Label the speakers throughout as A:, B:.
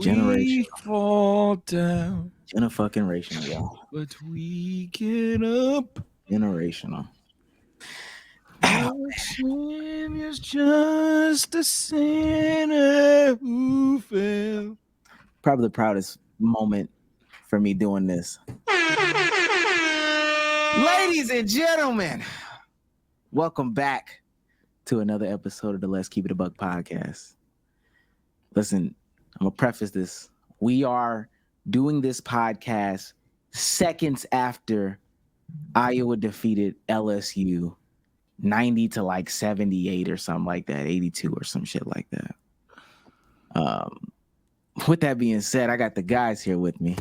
A: Generation.
B: We fall down,
A: Fucking-ration, y'all.
B: but we get up.
A: Generational.
B: Our Savior's just a sinner who fell.
A: Probably the proudest moment for me doing this. Ladies and gentlemen, welcome back to another episode of the Let's Keep It a Buck podcast. Listen, I'm going to preface this. We are doing this podcast seconds after Iowa defeated LSU 90 to like 78 or something like that, 82 or some shit like that. With that being said, I got the guys here with me.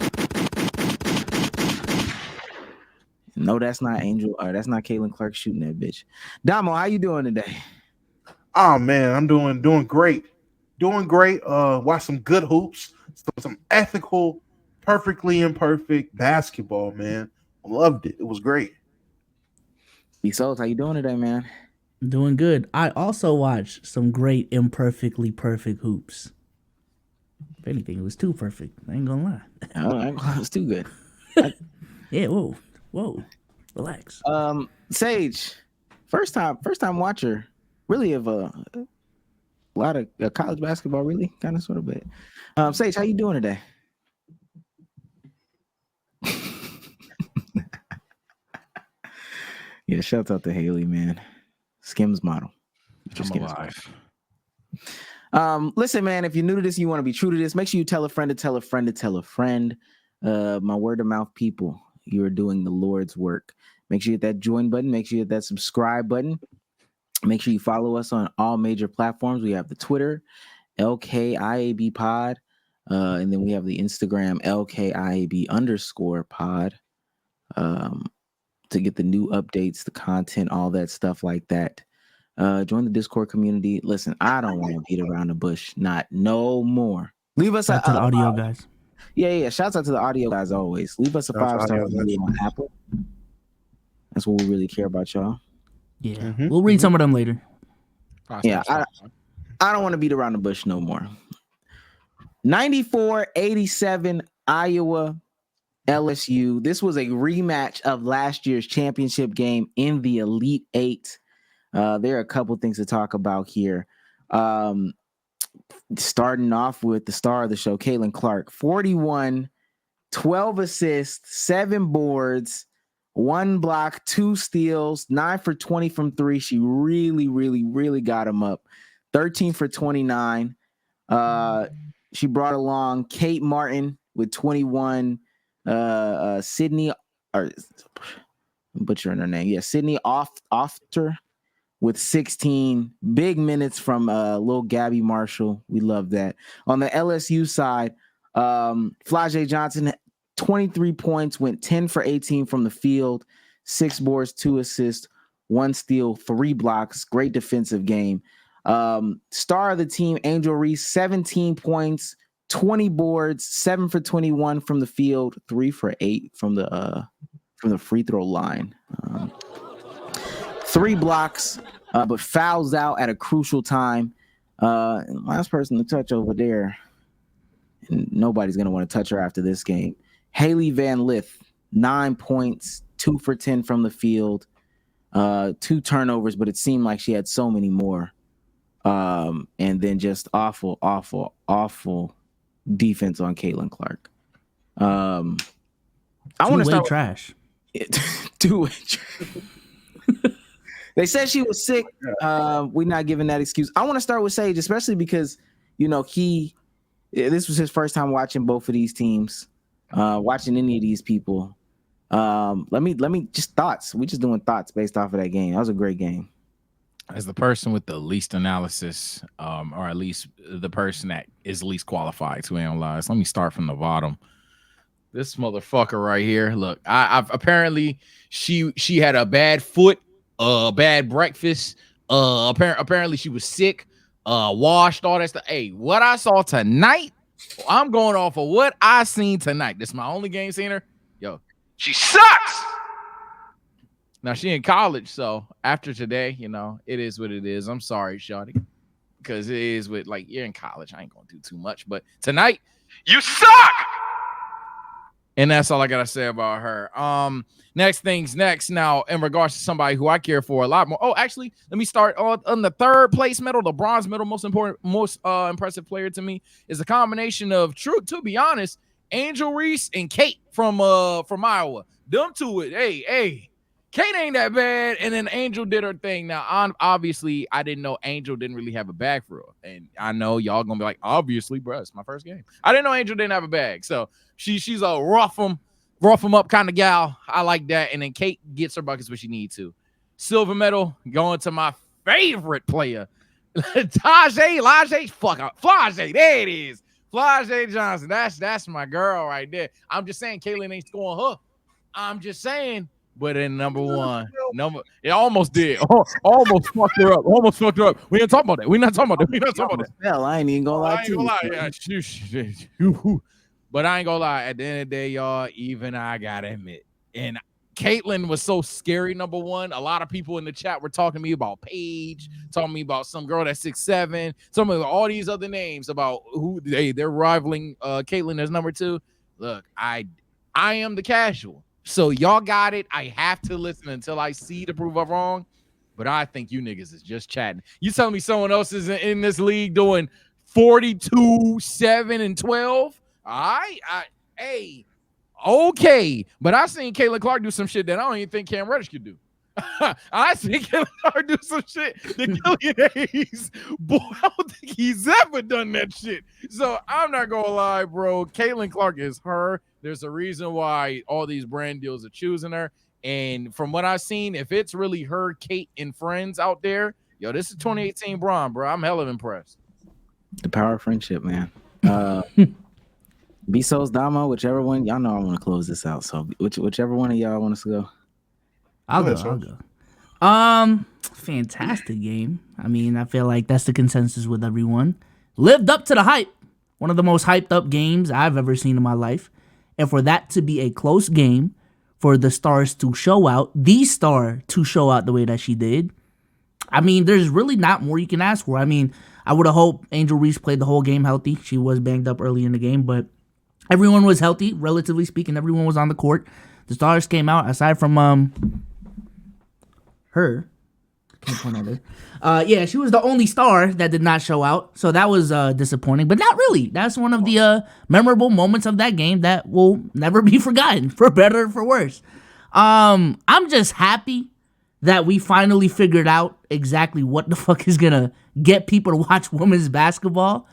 A: No, that's not Angel. That's not Caitlin Clark shooting that bitch. Damo, how you doing today?
C: Oh man, I'm doing great. Doing great. Watch some good hoops, some ethical, perfectly imperfect basketball, man. Loved it. It was great.
A: B-Souls, how you doing today, man?
D: Doing good. I also watched some great imperfectly perfect hoops. If anything, it was too perfect. I ain't gonna lie.
A: Oh, it's too good.
D: Yeah, whoa. Relax.
A: Sage, first time watcher, really of a lot of college basketball, really, kind of sort of bit. Sage, how you doing today? Yeah, shout out to Haley, man. Skims model.
B: I'm alive.
A: Listen, man, if you're new to this, you want to be true to this, make sure you tell a friend to tell a friend to tell a friend. My word of mouth people, you are doing the Lord's work. Make sure you hit that join button. Make sure you hit that subscribe button. Make sure you follow us on all major platforms. We have the Twitter, LKIAB pod. And then we have the Instagram, LKIAB_pod. To get the new updates, the content, all that stuff like that. Join the Discord community. Listen, I don't want to beat around the bush. Not no more. Leave us
D: Shout out to the audio guys.
A: Yeah. Shouts out to the audio guys always. Leave us a 5-star review on Apple. That's what we really care about, y'all.
D: Yeah. We'll read some of them later.
A: Yeah, I don't want to beat around the bush no more. 94-87 Iowa LSU. This was a rematch of last year's championship game in the Elite Eight. There are a couple things to talk about here. Starting off with the star of the show, Caitlin Clark, 41, 12 assists, 7 boards, 1 block, 2 steals, 9 for 20 from 3. She really got him up. 13 for 29. She brought along Kate Martin with 21. Sydney, or I'm butchering her name. Yeah, Sydney Ofter with 16. Big minutes from little Gabby Marshall. We love that. On the LSU side, Vlade Johnson, 23 points, went 10 for 18 from the field, 6 boards, 2 assists, 1 steal, 3 blocks. Great defensive game. Star of the team, Angel Reese, 17 points, 20 boards, 7 for 21 from the field, 3 for 8 from the free throw line. 3 blocks, but fouls out at a crucial time. Last person to touch over there, and nobody's going to want to touch her after this game. Haley Van Lith, 9 points, 2 for 10 from the field, 2 turnovers, but it seemed like she had so many more. And then just awful defense on Caitlin Clark. I want to start
D: trash.
A: Two-way trash. They said she was sick. We're not giving that excuse. I want to start with Sage, especially because this was his first time watching both of these teams, watching any of these people. Let me just thoughts. We just doing thoughts based off of that game. That was a great game.
B: As the person with the least analysis, or at least the person that is least qualified to analyze, let me start from the bottom. This motherfucker right here. Look, I've apparently she had a bad foot, bad breakfast. Apparently she was sick, washed, all that stuff. Hey, what I saw tonight, I'm going off of what I seen tonight. This is my only game seen her. Yo, she sucks. Now she in college, so after today, it is what it is. I'm sorry, shawty, because it is with you're in college. I ain't gonna do too much, but tonight You suck. And that's all I gotta say about her. Next things next. Now, in regards to somebody who I care for a lot more. Oh, actually, let me start on the third place medal, the bronze medal. Most impressive player to me is a combination of to be honest, Angel Reese and Kate from Iowa. Them two, hey, Kate ain't that bad, and then Angel did her thing. Now, obviously, I didn't know Angel didn't really have a bag for her, and I know y'all gonna be like, obviously, bro, it's my first game. I didn't know Angel didn't have a bag, so she's a rough 'em up kind of gal. I like that, and then Kate gets her buckets when she needs to. Silver medal going to my favorite player, Flage. Fuck up, Flage. There it is, Flage Johnson. That's my girl right there. I'm just saying, Caitlin ain't scoring her. I'm just saying. But in number one, it almost did. Almost fucked her up. We ain't talking about that. We're not talking about that.
A: Hell, I ain't even gonna lie to you.
B: Yeah, but I ain't gonna lie. At the end of the day, y'all, even I gotta admit, and Caitlin was so scary. Number one, a lot of people in the chat were talking to me about Paige, talking to me about some girl that's 6'7", some of all these other names about who they're rivaling Caitlin as number two. Look, I am the casual. So y'all got it. I have to listen until I see to prove I'm wrong. But I think you niggas is just chatting. You telling me someone else is in this league doing 42, 7, and 12? Hey, okay. But I seen Caitlin Clark do some shit that I don't even think Cam Reddish could do. I seen Caitlin Clark do some shit that Killian Hayes, boy, I don't think he's ever done that shit. So I'm not gonna lie, bro. Caitlin Clark is her. There's a reason why all these brand deals are choosing her. And from what I've seen, if it's really her, Kate, and friends out there, yo, this is 2018 Bron, bro. I'm hella impressed.
A: The power of friendship, man. Bezos, Damo, whichever one. Y'all know I want to close this out. So whichever one of y'all want us to go.
D: I'll go. Fantastic game. I mean, I feel like that's the consensus with everyone. Lived up to the hype. One of the most hyped up games I've ever seen in my life. And for that to be a close game, for the stars to show out, the star to show out the way that she did, I mean, there's really not more you can ask for. I mean, I would have hoped Angel Reese played the whole game healthy. She was banged up early in the game, but everyone was healthy, relatively speaking. Everyone was on the court. The stars came out, aside from her. Can't point at her. Yeah, she was the only star that did not show out, so that was disappointing, but not really. That's one of the memorable moments of that game that will never be forgotten, for better or for worse. I'm just happy that we finally figured out exactly what the fuck is gonna get people to watch women's basketball,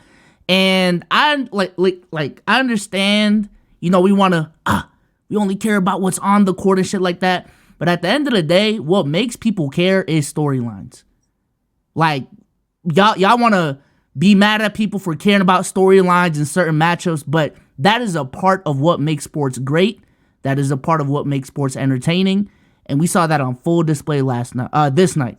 D: and I like I understand, you know, we only care about what's on the court and shit like that. But at the end of the day, what makes people care is storylines. Like, y'all want to be mad at people for caring about storylines and certain matchups, but that is a part of what makes sports great. That is a part of what makes sports entertaining. And we saw that on full display this night.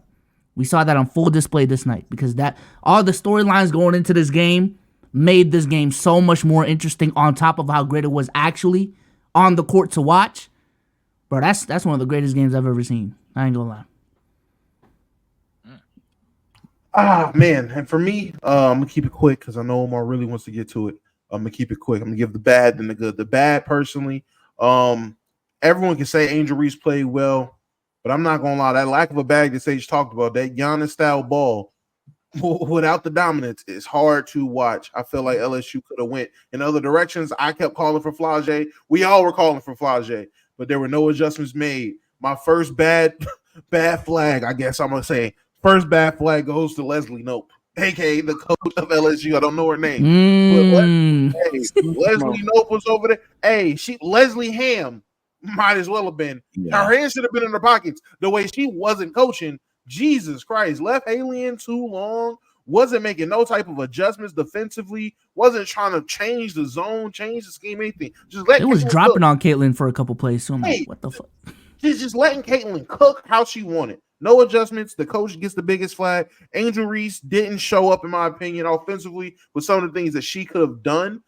D: We saw that on full display this night because that all the storylines going into this game made this game so much more interesting on top of how great it was actually on the court to watch. Bro, that's one of the greatest games I've ever seen. I ain't gonna
C: lie. Man, and for me, I'm gonna keep it quick because I know Omar really wants to get to it. I'm gonna keep it quick. I'm gonna give the bad and the good. The bad, personally, everyone can say Angel Reese played well, but I'm not gonna lie. That lack of a bag that Sage talked about, that Giannis style ball, without the dominance, is hard to watch. I feel like LSU could have went in other directions. I kept calling for Flage. We all were calling for Flage, but there were no adjustments made. My first bad flag, I guess I'm gonna say, first bad flag goes to Leslie Nope, aka the coach of LSU. I don't know her name. But Leslie Nope was over there. Hey, Leslie Ham might as well have been. Yeah. Her hands should have been in her pockets. The way she wasn't coaching, Jesus Christ, left Haley in too long. Wasn't making no type of adjustments defensively. Wasn't trying to change the zone, change the scheme, anything. Just let
D: it was dropping on Caitlin for a couple plays. So I'm like, what the fuck?
C: Just letting Caitlin cook how she wanted. No adjustments. The coach gets the biggest flag. Angel Reese didn't show up, in my opinion, offensively with some of the things that she could have done.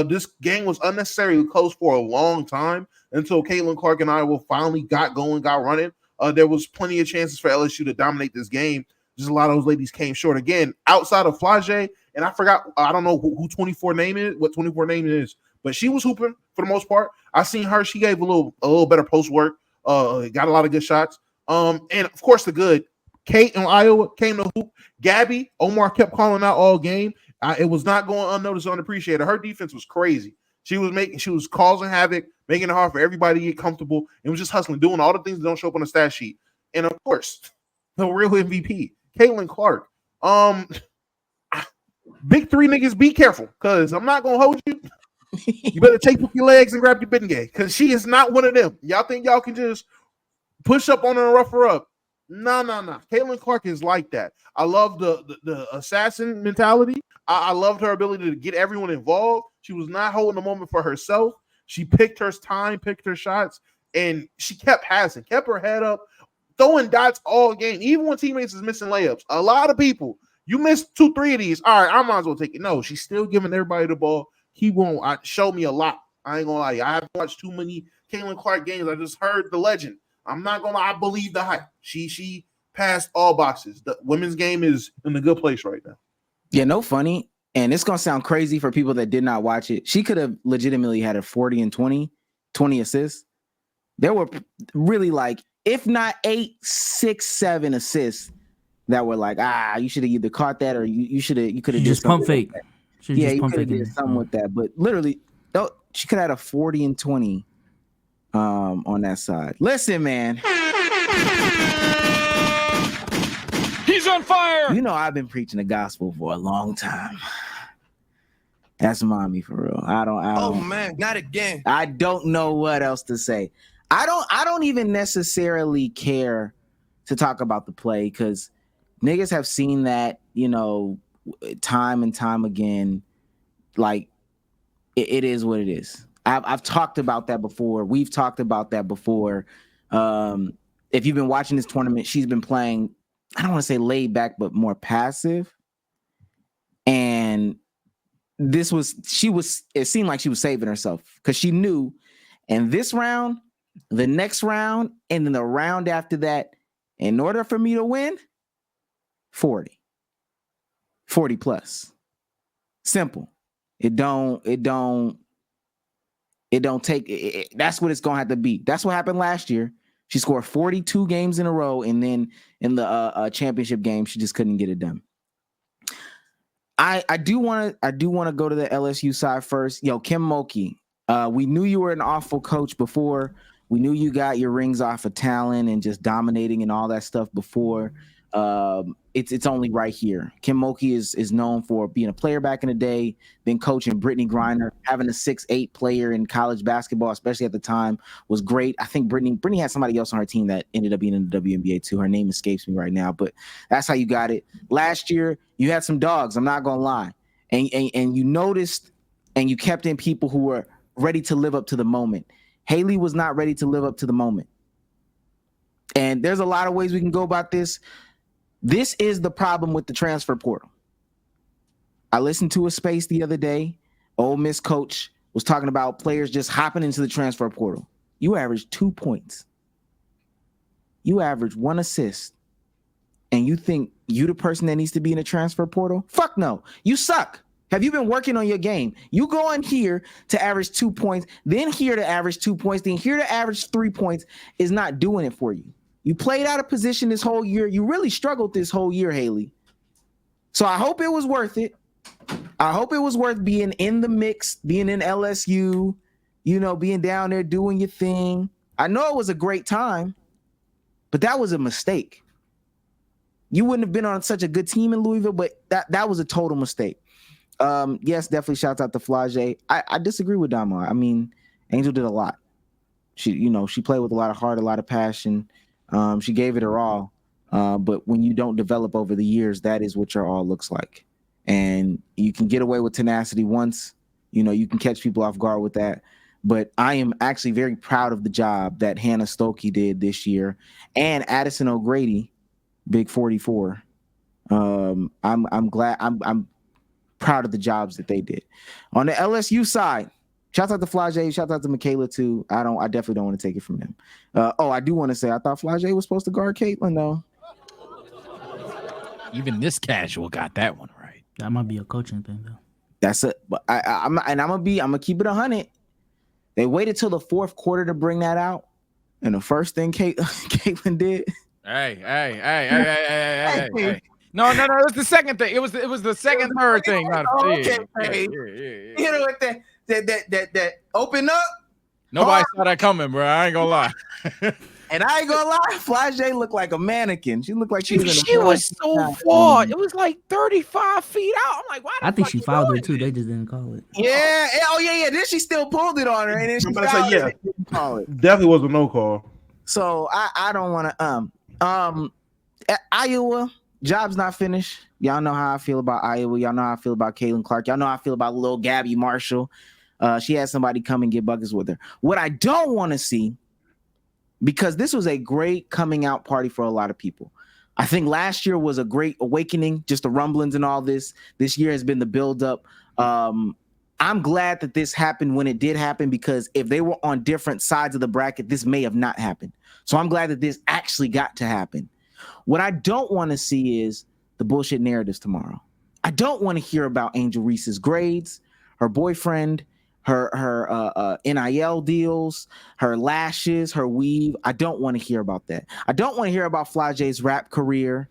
C: This game was unnecessarily close for a long time until Caitlin Clark and Iowa finally got going, got running. There was plenty of chances for LSU to dominate this game. Just a lot of those ladies came short. Again, outside of Flage And I forgot, I don't know who 24 name is, what 24 name is, but she was hooping for the most part. I seen her. She gave a little better post work. Got a lot of good shots. And of course the good. Kate in Iowa came to hoop. Gabby, Omar kept calling out all game. It was not going unnoticed, unappreciated. Her defense was crazy. She was causing havoc, making it hard for everybody to get comfortable. It was just hustling, doing all the things that don't show up on the stat sheet. And of course, the real MVP, Caitlin Clark. Big three niggas, be careful, because I'm not gonna hold you. You better take with your legs and grab your Bengay, because she is not one of them. Y'all think y'all can just push up on her and rough her up? No. Caitlin Clark is like that. I love the assassin mentality. I loved her ability to get everyone involved. She was not holding the moment for herself. She picked her time, picked her shots, and she kept passing, kept her head up, throwing dots all game, even when teammates is missing layups. A lot of people, you missed 2-3 of these. All right, I might as well take it. No, she's still giving everybody the ball. He won't show me a lot. I ain't gonna lie. I haven't watched too many Caitlin Clark games. I just heard the legend. I'm not gonna lie. I believe the hype. She passed all boxes. The women's game is in a good place right now.
A: Yeah, no funny. And it's going to sound crazy for people that did not watch it. She could have legitimately had a 40 and 20 assists. There were really like, if not 8, 6, 7 assists that were like, you should have either caught that or you could have
D: just pump fake.
A: Yeah, you could have did something with that. But literally, she could have had a 40 and 20 on that side. Listen, man.
E: He's on fire.
A: You know, I've been preaching the gospel for a long time. That's mommy for real. I don't.
E: Oh man, not again.
A: I don't know what else to say. I don't even necessarily care to talk about the play because niggas have seen that, you know, time and time again. Like it is what it is. I've talked about that before. We've talked about that before. If you've been watching this tournament, she's been playing, I don't want to say laid back, but more passive. And it seemed like she was saving herself because she knew in this round, the next round, and then the round after that, in order for me to win, 40 plus. Simple. It don't take it. That's what it's going to have to be. That's what happened last year. She scored 42 games in a row, and then in the championship game, she just couldn't get it done. I do want to go to the LSU side first. Yo, Kim Mulkey, we knew you were an awful coach before. We knew you got your rings off of talent and just dominating and all that stuff before. It's only right here. Kim Mulkey is known for being a player back in the day, then coaching Brittany Griner, having a 6'8" player in college basketball, especially at the time, was great. I think Brittany had somebody else on her team that ended up being in the WNBA too. Her name escapes me right now, but that's how you got it. Last year, you had some dogs. I'm not gonna lie, and you noticed, and you kept in people who were ready to live up to the moment. Haley was not ready to live up to the moment, and there's a lot of ways we can go about this. This is the problem with the transfer portal. I listened to a space the other day. Ole Miss coach was talking about players just hopping into the transfer portal. You average 2 points. You average 1 assist. And you think you the person that needs to be in the transfer portal? Fuck no. You suck. Have you been working on your game? You go in here to average 2 points, then here to average 2 points, then here to average 3 points is not doing it for you. You played out of position this whole year. You really struggled this whole year, Haley. So I hope it was worth it. I hope it was worth being in the mix, being in LSU, you know, being down there doing your thing. I know it was a great time, but that was a mistake. You wouldn't have been on such a good team in Louisville, but that was a total mistake. Yes, definitely shouts out to Vlade. I disagree with Damar. I mean, Angel did a lot. She played with a lot of heart, a lot of passion. She gave it her all. But when you don't develop over the years, that is what your all looks like. And you can get away with tenacity once, you can catch people off guard with that. But I am actually very proud of the job that Hannah Stokey did this year and Addison O'Grady, Big 44. I'm glad. I'm proud of the jobs that they did. On the LSU side, shout out to Flage, shout out to Michaela too. I definitely don't want to take it from them. I do want to say I thought Flage was supposed to guard Caitlin though.
B: Even this casual got that one right.
D: That might be a coaching thing though.
A: That's it. But I'm gonna keep it 100. They waited till the fourth quarter to bring that out, and the first thing Caitlin did.
B: Hey. No. It was the second thing. It was the second, third thing.
A: Okay. You know what? That open up.
B: Nobody saw that coming, bro. I ain't gonna lie.
A: And I ain't gonna lie, Vlade looked like a mannequin. She looked like she was
B: so far. It was like 35 feet out. I'm like, why?
D: I think she fouled her too. They just didn't call it.
A: Yeah. Oh yeah. Then she still pulled it on her, and then she fouled it. Didn't call it.
C: Definitely was a no call.
A: So I don't want to Iowa, job's not finished. Y'all know how I feel about Iowa. Y'all know how I feel about Caitlin Clark. Y'all know how I feel about little Gabby Marshall. She had somebody come and get buckets with her. What I don't want to see, because this was a great coming out party for a lot of people. I think last year was a great awakening, just the rumblings and all this. This year has been the buildup. I'm glad that this happened when it did happen, because if they were on different sides of the bracket, this may have not happened. So I'm glad that this actually got to happen. What I don't want to see is the bullshit narratives tomorrow. I don't want to hear about Angel Reese's grades, her boyfriend, her NIL deals, her lashes, her weave. I don't want to hear about that. I don't want to hear about Flage's rap career,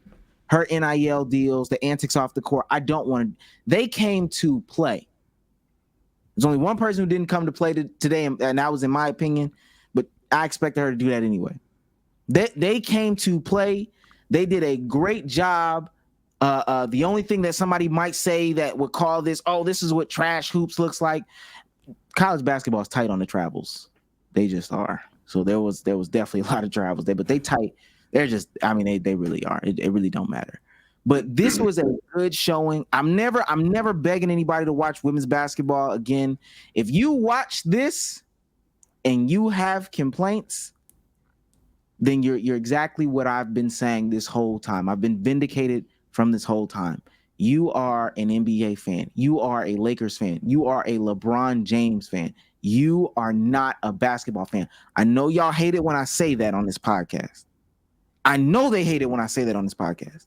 A: her NIL deals, the antics off the court. I don't want to. They came to play. There's only one person who didn't come to play today, and that was in my opinion, but I expected her to do that anyway. They came to play. They did a great job. The only thing that somebody might say that would call this, oh, this is what trash hoops looks like. College basketball is tight on the travels. They just are. So there was definitely a lot of travels there, but they tight. They're just, I mean, they really are. It really don't matter. But this was a good showing. I'm never begging anybody to watch women's basketball again. If you watch this and you have complaints, then you're exactly what I've been saying this whole time. I've been vindicated from this whole time. You are an NBA fan. You are a Lakers fan. You are a LeBron James fan. You are not a basketball fan. I know y'all hate it when I say that on this podcast. I know they hate it when I say that on this podcast.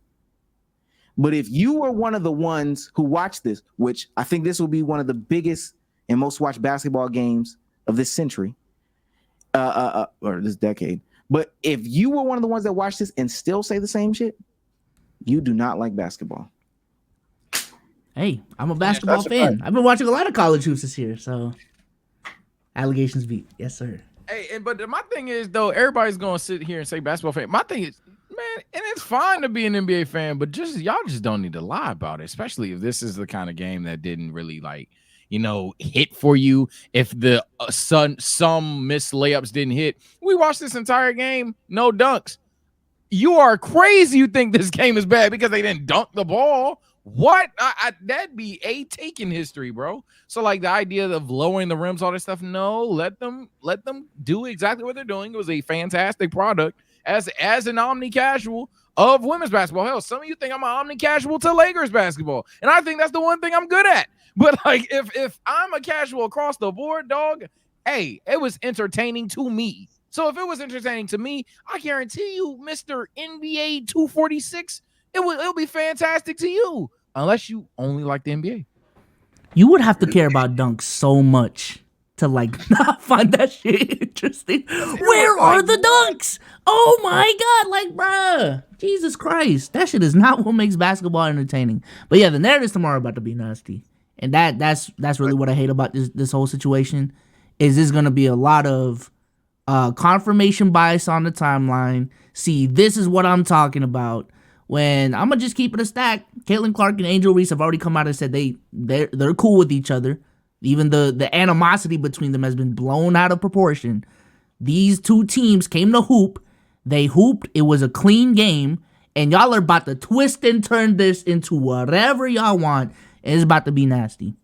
A: But if you were one of the ones who watched this, which I think this will be one of the biggest and most watched basketball games of this century, or this decade. But if you were one of the ones that watched this and still say the same shit, you do not like basketball.
D: Hey, I'm a basketball fan. I've been watching a lot of college hoops this year, so allegations beat. Yes, sir.
B: Hey, but my thing is, though, everybody's going to sit here and say basketball fan. My thing is, man, and it's fine to be an NBA fan, but y'all just don't need to lie about it, especially if this is the kind of game that didn't really, like, hit for you. If the some missed layups didn't hit. We watched this entire game, no dunks. You are crazy you think this game is bad because they didn't dunk the ball. What? That'd be a taken history, bro. So like the idea of lowering the rims, all this stuff, no, let them do exactly what they're doing. It was a fantastic product as an omni-casual of women's basketball. Hell, some of you think I'm an omni-casual to Lakers basketball, and I think that's the one thing I'm good at. But like if I'm a casual across the board, dog, hey, it was entertaining to me. So if it was entertaining to me, I guarantee you, Mr. NBA 246, it'll be fantastic to you. Unless you only like the NBA.
D: You would have to care about dunks so much to like not find that shit interesting. Where are the dunks? Oh my God, like, bruh. Jesus Christ. That shit is not what makes basketball entertaining. But yeah, the narratives tomorrow are about to be nasty. And that's really what I hate about this whole situation. Is there's gonna be a lot of confirmation bias on the timeline. See, this is what I'm talking about. When I'm gonna just keep it a stack, Caitlin Clark and Angel Reese have already come out and said they're cool with each other. Even the animosity between them has been blown out of proportion. These two teams came to hoop. They hooped. It was a clean game, and y'all are about to twist and turn this into whatever y'all want. It's about to be nasty.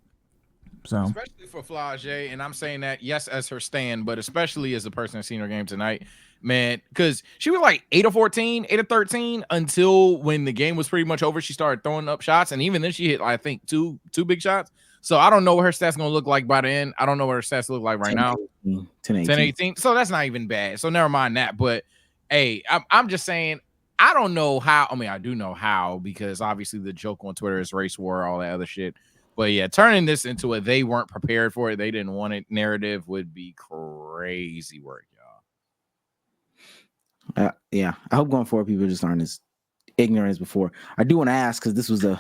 D: So,
B: especially for Flage, and I'm saying that yes as her stand, but especially as a person that's seen her game tonight. Man, because she was like 8 of 14, 8 of 13 until when the game was pretty much over. She started throwing up shots, and even then she hit, I think, two big shots. So I don't know what her stats going to look like by the end. I don't know what her stats look like right now. 10-18. So that's not even bad. So never mind that. But, hey, I'm just saying, I don't know how. I mean, I do know how because obviously the joke on Twitter is race war, all that other shit. But yeah, turning this into a they weren't prepared for it, they didn't want it narrative would be crazy work, y'all.
A: Yeah, I hope going forward people just aren't as ignorant as before. I do want to ask because this was a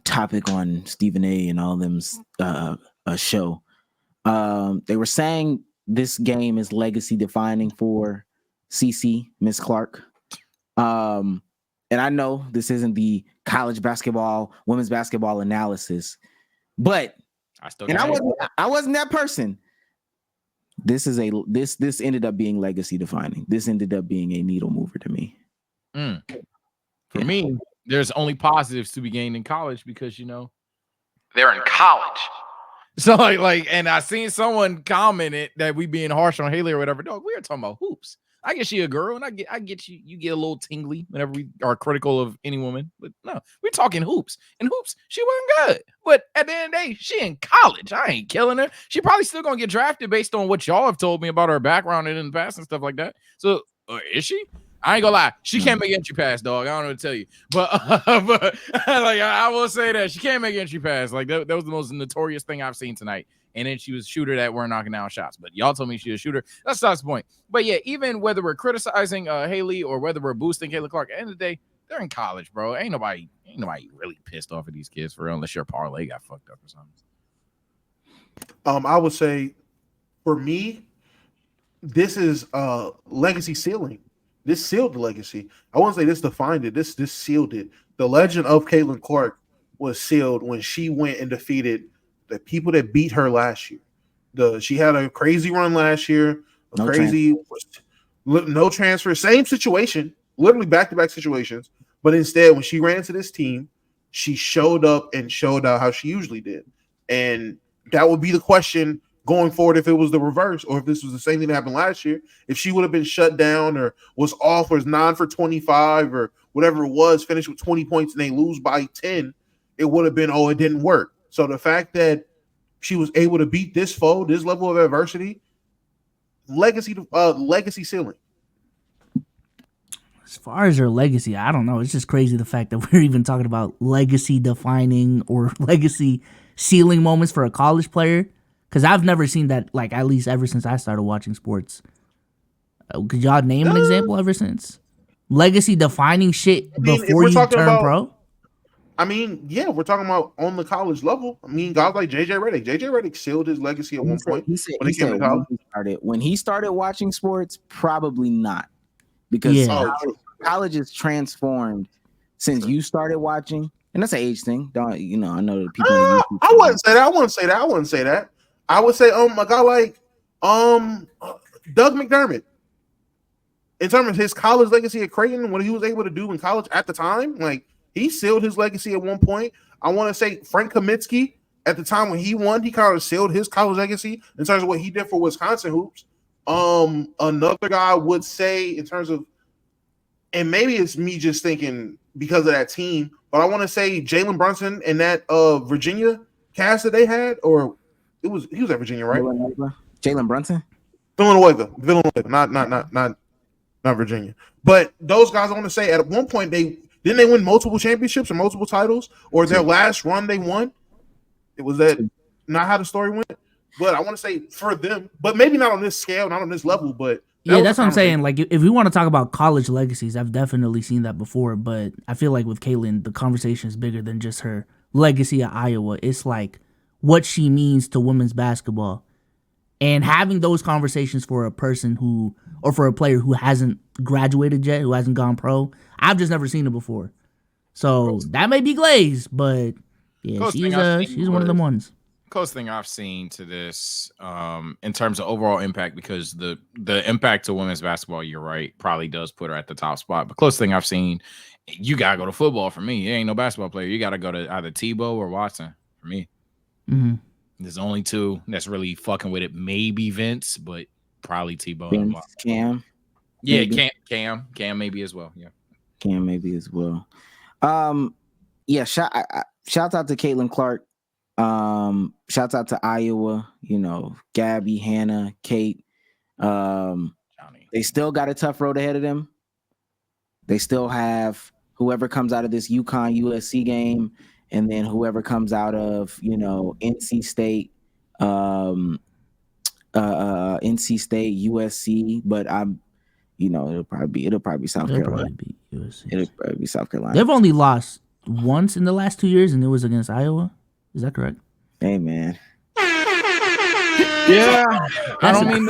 A: topic on Stephen A. and all them's a show. They were saying this game is legacy defining for CC, Miss Clark. And I know this isn't the college basketball, women's basketball analysis, but I wasn't that person. This ended up being legacy defining. This ended up being a needle mover to me.
B: For me, there's only positives to be gained in college because they're in college. So like, and I seen someone commented that we being harsh on Haley or whatever. Dog, we are talking about hoops. I guess she a girl, and I get you get a little tingly whenever we are critical of any woman. But no, we're talking hoops. And hoops, she wasn't good. But at the end of the day, she in college. I ain't killing her. She probably still gonna get drafted based on what y'all have told me about her background and in the past and stuff like that. So is she? I ain't gonna lie, she can't make entry pass, dog. I don't know what to tell you, but like I will say that she can't make entry pass. Like that was the most notorious thing I've seen tonight. And then she was a shooter that weren't knocking down shots. But y'all told me she was a shooter. That's not the point. But yeah, even whether we're criticizing Haley or whether we're boosting Haley Clark, at the end of the day, they're in college, bro. Ain't nobody really pissed off at these kids for real, unless your parlay got fucked up or something.
C: I would say, for me, this is legacy sealing. This sealed the legacy. I wouldn't say this defined it. This sealed it. The legend of Caitlin Clark was sealed when she went and defeated the people that beat her last year. She had a crazy run last year. No transfer. Same situation. Literally back-to-back situations. But instead, when she ran into this team, she showed up and showed out how she usually did. And that would be the question going forward if it was the reverse or if this was the same thing that happened last year. If she would have been shut down or was off or 9 for 25 or whatever it was, finished with 20 points and they lose by 10, it would have been, it didn't work. So the fact that she was able to beat this foe, this level of adversity, legacy ceiling.
D: As far as her legacy, I don't know. It's just crazy the fact that we're even talking about legacy defining or legacy ceiling moments for a college player. Because I've never seen that, like, at least ever since I started watching sports. Could y'all name an example ever since? Legacy defining shit before you turn pro?
C: I mean, yeah, we're talking about on the college level. I mean, guys like JJ Redick. JJ Redick sealed his legacy at one point when he came to college.
A: When he started watching sports, probably not. Because college is transformed since you started watching. And that's an age thing. I know that people.
C: I wouldn't say that. I would say, a guy like Doug McDermott. In terms of his college legacy at Creighton, what he was able to do in college at the time, like, he sealed his legacy at one point. I want to say Frank Kaminsky, at the time when he won, he kind of sealed his college legacy in terms of what he did for Wisconsin hoops. Another guy I would say in terms of, and maybe it's me just thinking because of that team, but I want to say Jalen Brunson and that Virginia cast that they had, or he was at Virginia, right?
A: Jalen Brunson?
C: Villanova, not Virginia. But those guys, I want to say, at one point they win multiple championships or multiple titles, or their last run they won. It was that not how the story went. But I want to say for them, but maybe not on this scale, not on this level, but
D: that's what I'm saying. Like, if we want to talk about college legacies, I've definitely seen that before, but I feel like with Caitlin, the conversation is bigger than just her legacy at Iowa. It's like what she means to women's basketball. And having those conversations for a person for a player who hasn't graduated yet, who hasn't gone pro, I've just never seen it before. So that may be glazed, but yeah, she's one of them ones.
B: Closest thing I've seen to this in terms of overall impact, because the impact to women's basketball, you're right, probably does put her at the top spot. But closest thing I've seen, you gotta go to football for me. You ain't no basketball player. You gotta go to either Tebow or Watson for me.
D: Mm-hmm.
B: There's only two that's really fucking with it. Maybe Vince, but probably Tebow
A: and Cam.
B: Yeah, maybe. Cam maybe as well. Yeah,
A: Cam maybe as well. Shout out to Caitlin Clark. Shouts out to Iowa, Gabby, Hannah, Kate. They still got a tough road ahead of them. They still have whoever comes out of this UConn USC game, and then whoever comes out of NC State, NC State USC. But it'll probably be South
D: They'll
A: Carolina.
D: probably beat USC.
A: It'll probably be South Carolina.
D: They've only lost once in the last 2 years, and it was against Iowa. Is that correct?
A: Hey man.
B: Yeah, I don't mean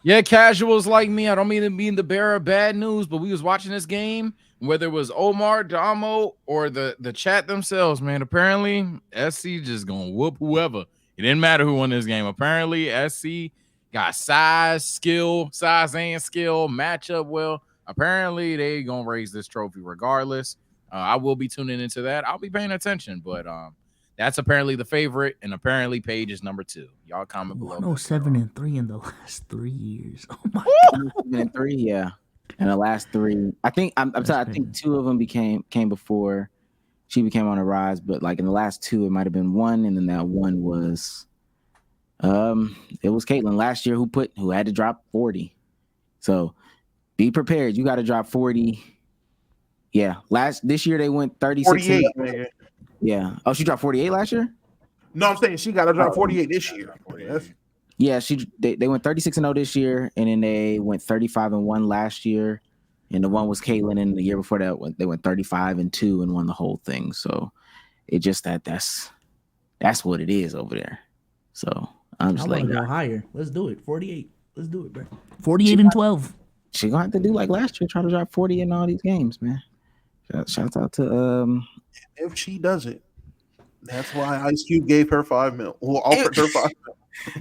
B: yeah, casuals like me. I don't mean to be the bearer of bad news, but we was watching this game, whether it was Omar, Damo, or the chat themselves, man. Apparently, SC just gonna whoop whoever. It didn't matter who won this game. Apparently, SC got size and skill, matchup well. Apparently, they gonna raise this trophy regardless. I will be tuning into that. I'll be paying attention, but that's apparently the favorite, and apparently Paige is number 2. Y'all comment below.
D: 107-3 in the last 3 years. Oh my
A: God. 7-3, yeah. And the last 3, I think I think 2 of them came before she became on a rise, but like in the last 2, it might have been 1, and then that 1 was it was Caitlin last year who had to drop 40. So be prepared. You got to drop 40. Yeah. This year they went 36.
C: 48, man.
A: Yeah. Oh, she dropped 48 last year?
C: No, I'm saying she got to drop 48 this year.
A: Yeah, they went 36-0 this year, and then they went 35-1 last year, and the one was Caitlin, and the year before that they went 35-2 and won the whole thing. So it just that's what it is over there. So I'm just like,
D: go higher. Let's do it. 48. Let's do it, bro. 48-12.
A: She gonna have to do like last year, try to drop 40 in all these games, man. Shout out to
C: if she does it. That's why Ice Cube gave her $5 million. Well, offered her $5 million.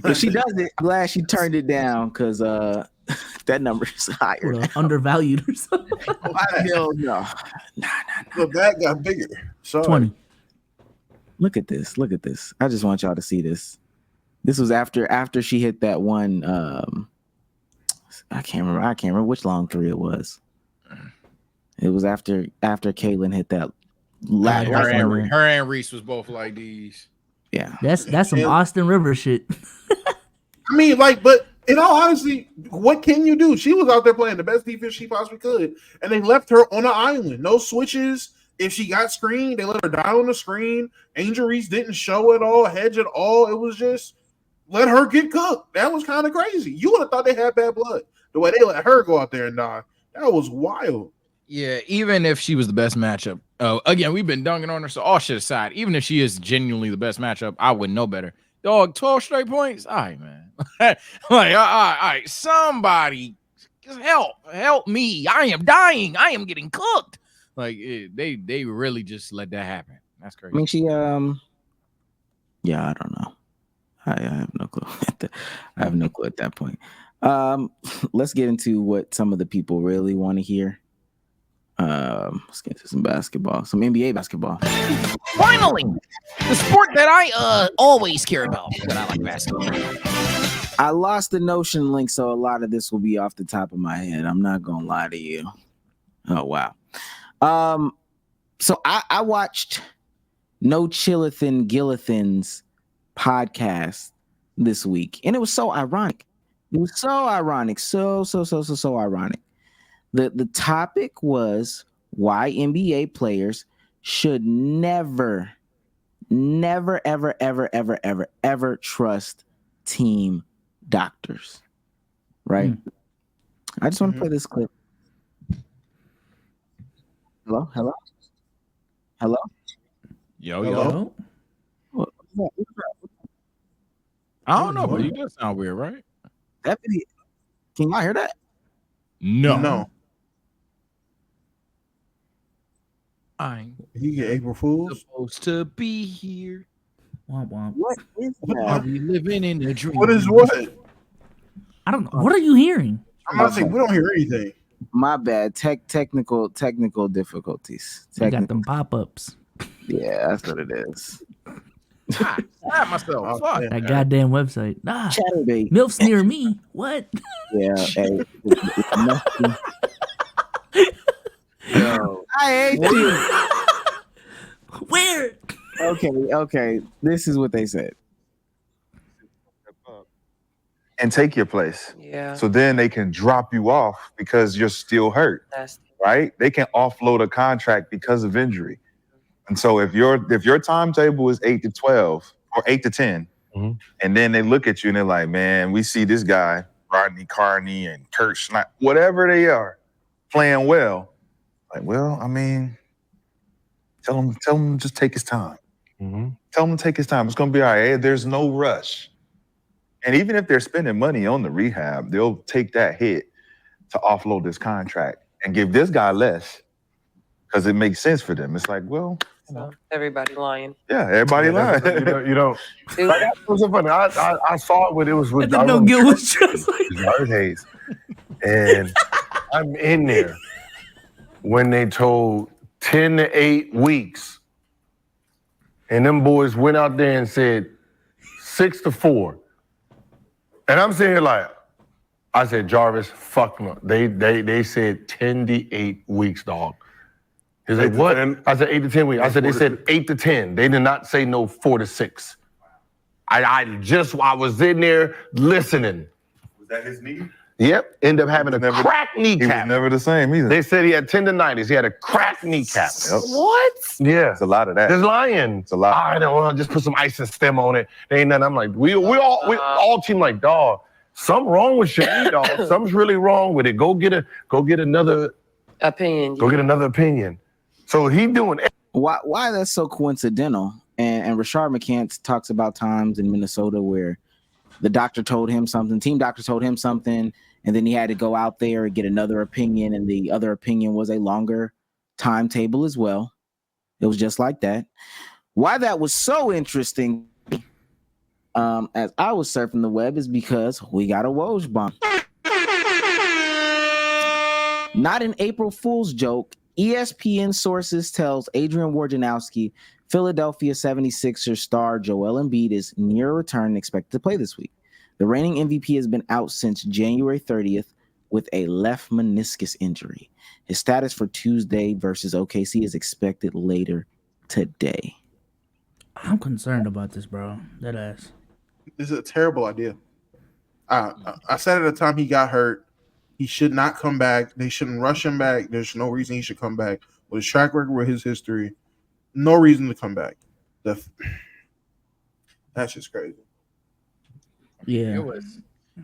A: If she does it, I'm glad she turned it down because that number is higher.
D: Undervalued or something.
A: Hell no. Nah.
C: The bag got bigger. Sorry.
D: 20.
A: Look at this. I just want y'all to see this. This was after she hit that one. I can't remember which long 3 it was. It was after Caitlin hit that.
B: Her and Reese was both like these.
A: Yeah,
D: that's some Austin Rivers shit.
C: I mean, but in all honesty, what can you do? She was out there playing the best defense she possibly could, and they left her on an island. No switches. If she got screened, they let her die on the screen. Angel Reese didn't show at all, hedge at all. It was just let her get cooked. That was kind of crazy. You would have thought they had bad blood. The way they let her go out there and die, that was wild.
B: Yeah, even if she was the best matchup, again, we've been dunking on her, so all shit aside, even if she is genuinely the best matchup, I wouldn't know better. Dog, 12 straight points? All right, man. Like, all right, somebody just help me. I am dying. I am getting cooked. Like, they really just let that happen. That's crazy.
A: I mean, she, yeah, I don't know. I have no clue. I have no clue at that point. Let's get into what some of the people really want to hear. Let's get into some basketball, some NBA basketball.
F: Finally, the sport that I always care about when I like basketball.
A: I lost the Notion link, so a lot of this will be off the top of my head. I'm not gonna lie to you. Oh wow. So I watched No Chillathan Gillathan's podcast this week, and it was so ironic. It was so ironic, so ironic. The topic was why NBA players should never, ever trust team doctors. Right? I just want to play this clip. Hello?
B: Yo. I don't know, but you do sound weird, right?
A: That video, can y'all hear that?
B: No.
C: He get April Fools.
B: Supposed to be here.
D: Womp womp.
A: What is
B: Are
A: that?
B: we living in a dream?
C: What is what?
D: I don't know. What are you hearing?
C: I'm not saying we don't hear anything.
A: My bad. Technical difficulties.
D: I got them pop-ups.
A: Yeah, that's what it is.
B: I myself. Fuck.
C: man.
D: That goddamn website.
A: Chatterbait.
D: MILFs near me. What?
A: Yeah. Hey, yo, I hate you.
D: Where?
A: Okay. This is what they said.
G: And take your place.
F: Yeah,
G: So then they can drop you off because you're still hurt.
F: that's
G: right? They can offload a contract because of injury. And so if your timetable is 8 to 12 or 8 to 10, and then they look at you and they're like, man, we see this guy, Rodney Carney and Kurt Schneid, whatever they are, playing well. Like, well, I mean, tell him to just take his time. Tell him to take his time. It's going to be all right. There's no rush. And even if they're spending money on the rehab, they'll take that hit to offload this contract and give this guy less because it makes sense for them. It's like, well,
H: So everybody lying.
G: yeah, everybody lying.
I: You know, like, that was so funny. I saw it when it was with
D: No Gil was just like
I: Jared Hayes, and I'm in there when they told 10 to 8 weeks, and them boys went out there and said 6 to 4, and I'm sitting here like, I said, Jarvis, fuck no. They said 10 to 8 weeks, dog. He's like, what? I said 8 to 10 weeks. I said, they said 8 to 10. They did not say no 4 to 6. I was in there listening.
G: Was that his knee?
I: Yep. Ended up having a cracked kneecap.
G: He was never the same either.
I: They said he had tendonitis. He had a cracked kneecap.
G: Yep.
H: What?
I: Yeah.
G: It's a lot of that.
I: There's lying.
G: It's a lot.
I: I don't want to just put some ice and stem on it. There ain't nothing. I'm like, we all team like, dog, something wrong with your knee, dog. Something's really wrong with it. Go get another
H: opinion.
I: Go get another opinion. So he doing
A: why that's so coincidental. And Rashard McCants talks about times in Minnesota where the doctor told him something, team doctor told him something, and then he had to go out there and get another opinion, and the other opinion was a longer timetable as well. It was just like that. Why that was so interesting as I was surfing the web is because we got a Woj bomb. Not an April Fool's joke. ESPN sources tells Adrian Wojnarowski Philadelphia 76ers star Joel Embiid is near return and expected to play this week. The reigning MVP has been out since January 30th with a left meniscus injury. His status for Tuesday versus OKC is expected later today.
D: I'm concerned about this, bro. That ass.
C: This is a terrible idea. I said at the time he got hurt, he should not come back. They shouldn't rush him back. There's no reason he should come back. With his track record, with his history, no reason to come back. That's just crazy.
D: Yeah.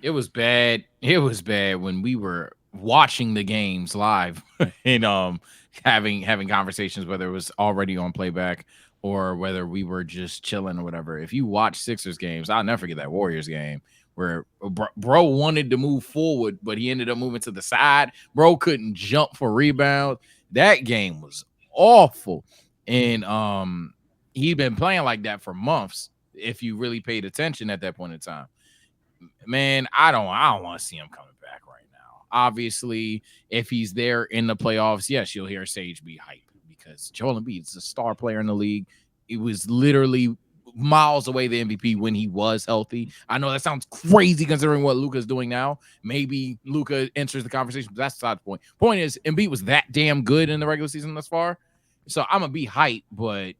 B: It was bad. It was bad when we were watching the games live and having conversations, whether it was already on playback or whether we were just chilling or whatever. If you watch Sixers games, I'll never forget that Warriors game where bro wanted to move forward, but he ended up moving to the side. Bro couldn't jump for rebound. That game was awful. And he'd been playing like that for months if you really paid attention at that point in time. Man, I don't want to see him coming back right now. Obviously, if he's there in the playoffs, yes, you'll hear Sage be hyped because Joel Embiid is a star player in the league. It was literally miles away the MVP when he was healthy. I know that sounds crazy considering what Luka's doing now. Maybe Luka enters the conversation, but that's not the point. Point is, Embiid was that damn good in the regular season thus far. So I'm going to be hyped, but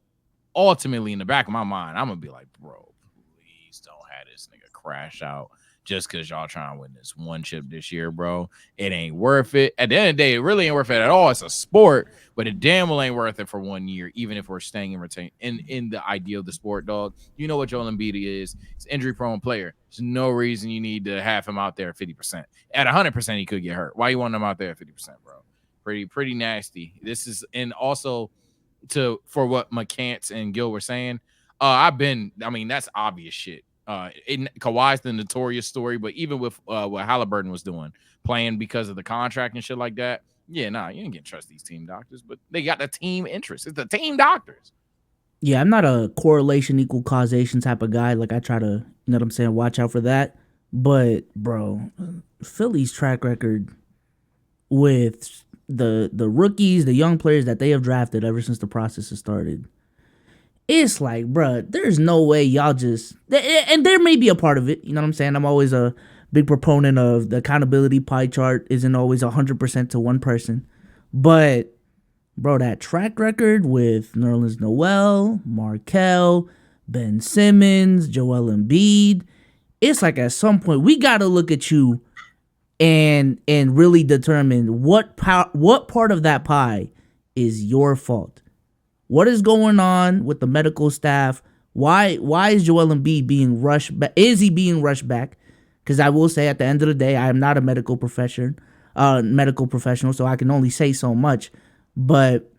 B: ultimately in the back of my mind, I'm going to be like, bro, please don't have this nigga crash out just because y'all trying to win this one chip this year, bro. It ain't worth it. At the end of the day, it really ain't worth it at all. It's a sport, but it damn well ain't worth it for 1 year, even if we're staying and retain in the idea of the sport, dog. You know what Joel Embiid is. It's an injury-prone player. There's no reason you need to have him out there at 50%. At 100%, he could get hurt. Why you want him out there at 50%, bro? Pretty nasty. This is, and also for what McCants and Gil were saying, that's obvious shit. Kawhi's the notorious story, but even with what Halliburton was doing, playing because of the contract and shit like that, you ain't gonna trust these team doctors, but they got the team interest. It's the team doctors.
D: Yeah, I'm not a correlation equal causation type of guy. Like I try to, you know what I'm saying, watch out for that. But bro, Philly's track record with the rookies, the young players that they have drafted ever since the process has started, it's like, bruh, there's no way y'all just, and there may be a part of it, you know what I'm saying? I'm always a big proponent of the accountability pie chart isn't always 100% to one person. But, bro, that track record with Nerlens Noel, Markelle, Ben Simmons, Joel Embiid, it's like at some point we got to look at you and really determine what part of that pie is your fault. What is going on with the medical staff? Why is Joel Embiid being rushed back? Is he being rushed back? Because I will say, at the end of the day, I am not a medical professional, so I can only say so much. But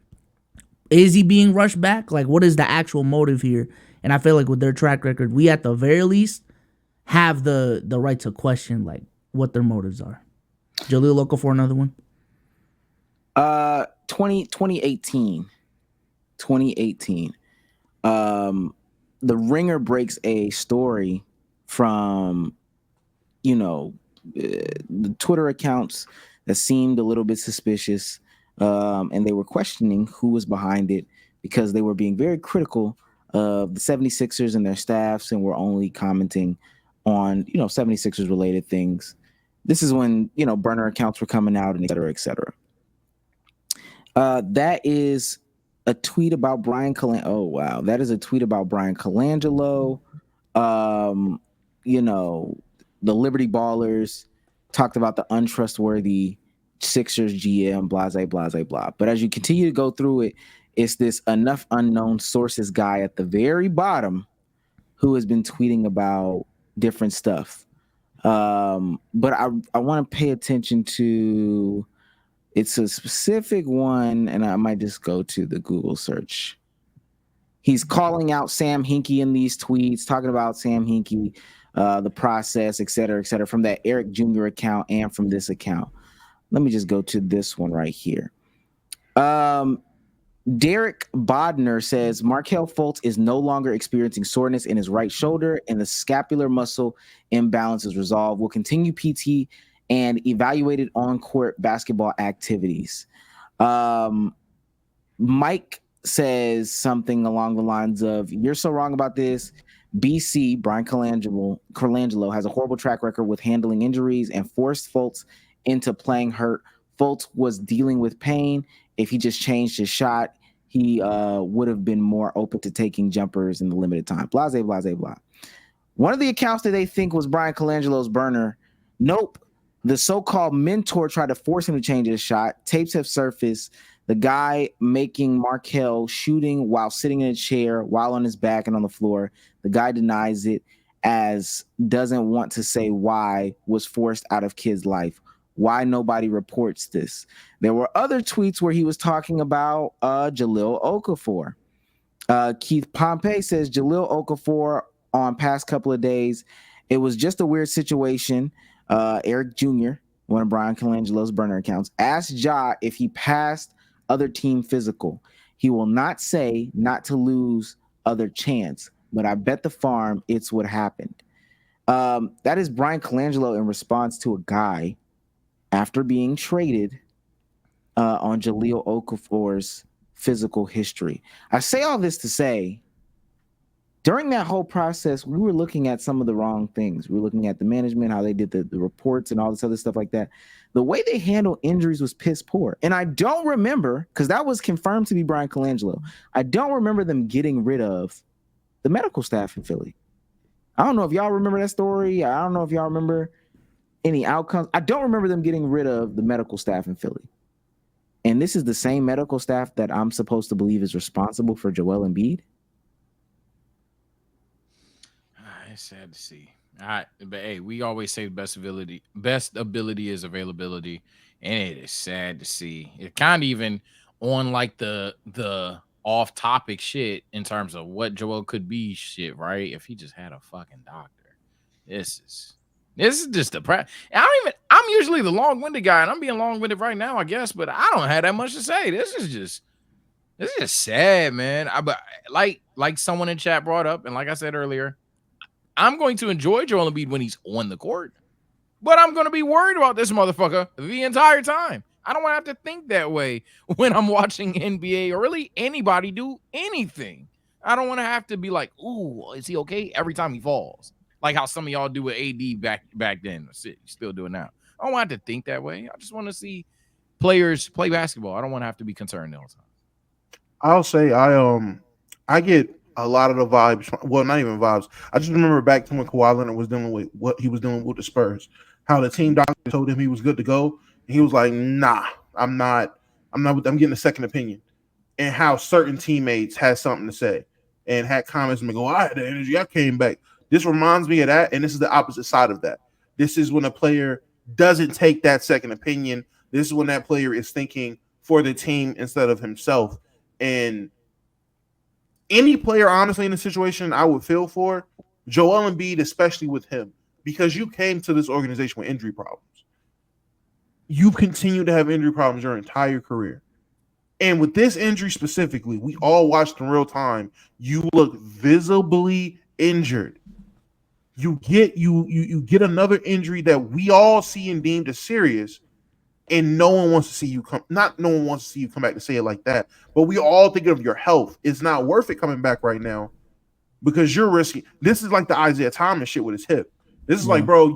D: is he being rushed back? Like, what is the actual motive here? And I feel like with their track record, we at the very least have the right to question like what their motives are. Jaleel Okafor, another one.
A: 2018. The Ringer breaks a story from, the Twitter accounts that seemed a little bit suspicious, and they were questioning who was behind it because they were being very critical of the 76ers and their staffs and were only commenting on, 76ers related things. This is when, burner accounts were coming out and et cetera, et cetera. That is a tweet about Brian Colangelo. Oh, wow. That is a tweet about Brian Colangelo. The Liberty Ballers talked about the untrustworthy Sixers GM, blah. But as you continue to go through it, it's this enough unknown sources guy at the very bottom who has been tweeting about different stuff. But I want to pay attention to, it's a specific one, and I might just go to the Google search. He's calling out Sam Hinkie in these tweets, talking about Sam Hinkie, the process, et cetera, from that Eric Jr. account and from this account. Let me just go to this one right here. Derek Bodner says Markelle Fultz is no longer experiencing soreness in his right shoulder and the scapular muscle imbalance is resolved. Will continue PT and evaluated on-court basketball activities. Mike says something along the lines of, "You're so wrong about this. BC, Brian Colangelo, has a horrible track record with handling injuries and forced Fultz into playing hurt. Fultz was dealing with pain. If he just changed his shot, he would have been more open to taking jumpers in the limited time." Blah. One of the accounts that they think was Brian Colangelo's burner, nope. The so-called mentor tried to force him to change his shot. Tapes have surfaced. The guy making Markelle shooting while sitting in a chair, while on his back and on the floor. The guy denies it, as doesn't want to say why was forced out of kid's life. Why nobody reports this? There were other tweets where he was talking about Jaleel Okafor. Keith Pompey says Jaleel Okafor on past couple of days, it was just a weird situation. Eric Jr., one of Brian Colangelo's burner accounts, asked Ja if he passed other team physical. He will not say not to lose other chance, but I bet the farm it's what happened. That is Brian Colangelo in response to a guy after being traded on Jaleel Okafor's physical history. I say all this to say, during that whole process, we were looking at some of the wrong things. We were looking at the management, how they did the reports and all this other stuff like that. The way they handled injuries was piss poor. And I don't remember, because that was confirmed to be Brian Colangelo, I don't remember them getting rid of the medical staff in Philly. I don't know if y'all remember that story. I don't know if y'all remember any outcomes. I don't remember them getting rid of the medical staff in Philly. And this is the same medical staff that I'm supposed to believe is responsible for Joel Embiid.
B: It's sad to see. But hey, we always say best ability is availability, and it is sad to see. It kind of even on like the off-topic shit in terms of what Joel could be shit, right? If he just had a fucking doctor. This is just I'm usually the long-winded guy, and I'm being long-winded right now, I guess, but I don't have that much to say. This is just sad, man. But like someone in chat brought up, and like I said earlier, I'm going to enjoy Joel Embiid when he's on the court, but I'm going to be worried about this motherfucker the entire time. I don't want to have to think that way when I'm watching NBA or really anybody do anything. I don't want to have to be like, ooh, is he okay? Every time he falls. Like how some of y'all do with AD back then. Still doing now. I don't want to have to think that way. I just want to see players play basketball. I don't want to have to be concerned all the time.
C: I'll say I get a lot of the vibes. Well, not even vibes. I just remember back to when Kawhi Leonard was dealing with what he was dealing with the Spurs. How the team doctor told him he was good to go, and he was like, "Nah, I'm not. I'm getting a second opinion." And how certain teammates had something to say and had comments and go, "I had the energy. I came back." This reminds me of that, and this is the opposite side of that. This is when a player doesn't take that second opinion. This is when that player is thinking for the team instead of himself. And any player, honestly, in a situation I would feel for, Joel Embiid, especially with him, because you came to this organization with injury problems. You've continued to have injury problems your entire career. And with this injury specifically, we all watched in real time. You look visibly injured. You get another injury that we all see and deemed as serious, and no one wants to see you come. Not no one wants to see you come back to say it like that, but we all think of your health. It's not worth it coming back right now because you're risky. This is like the Isaiah Thomas shit with his hip. This is like, bro,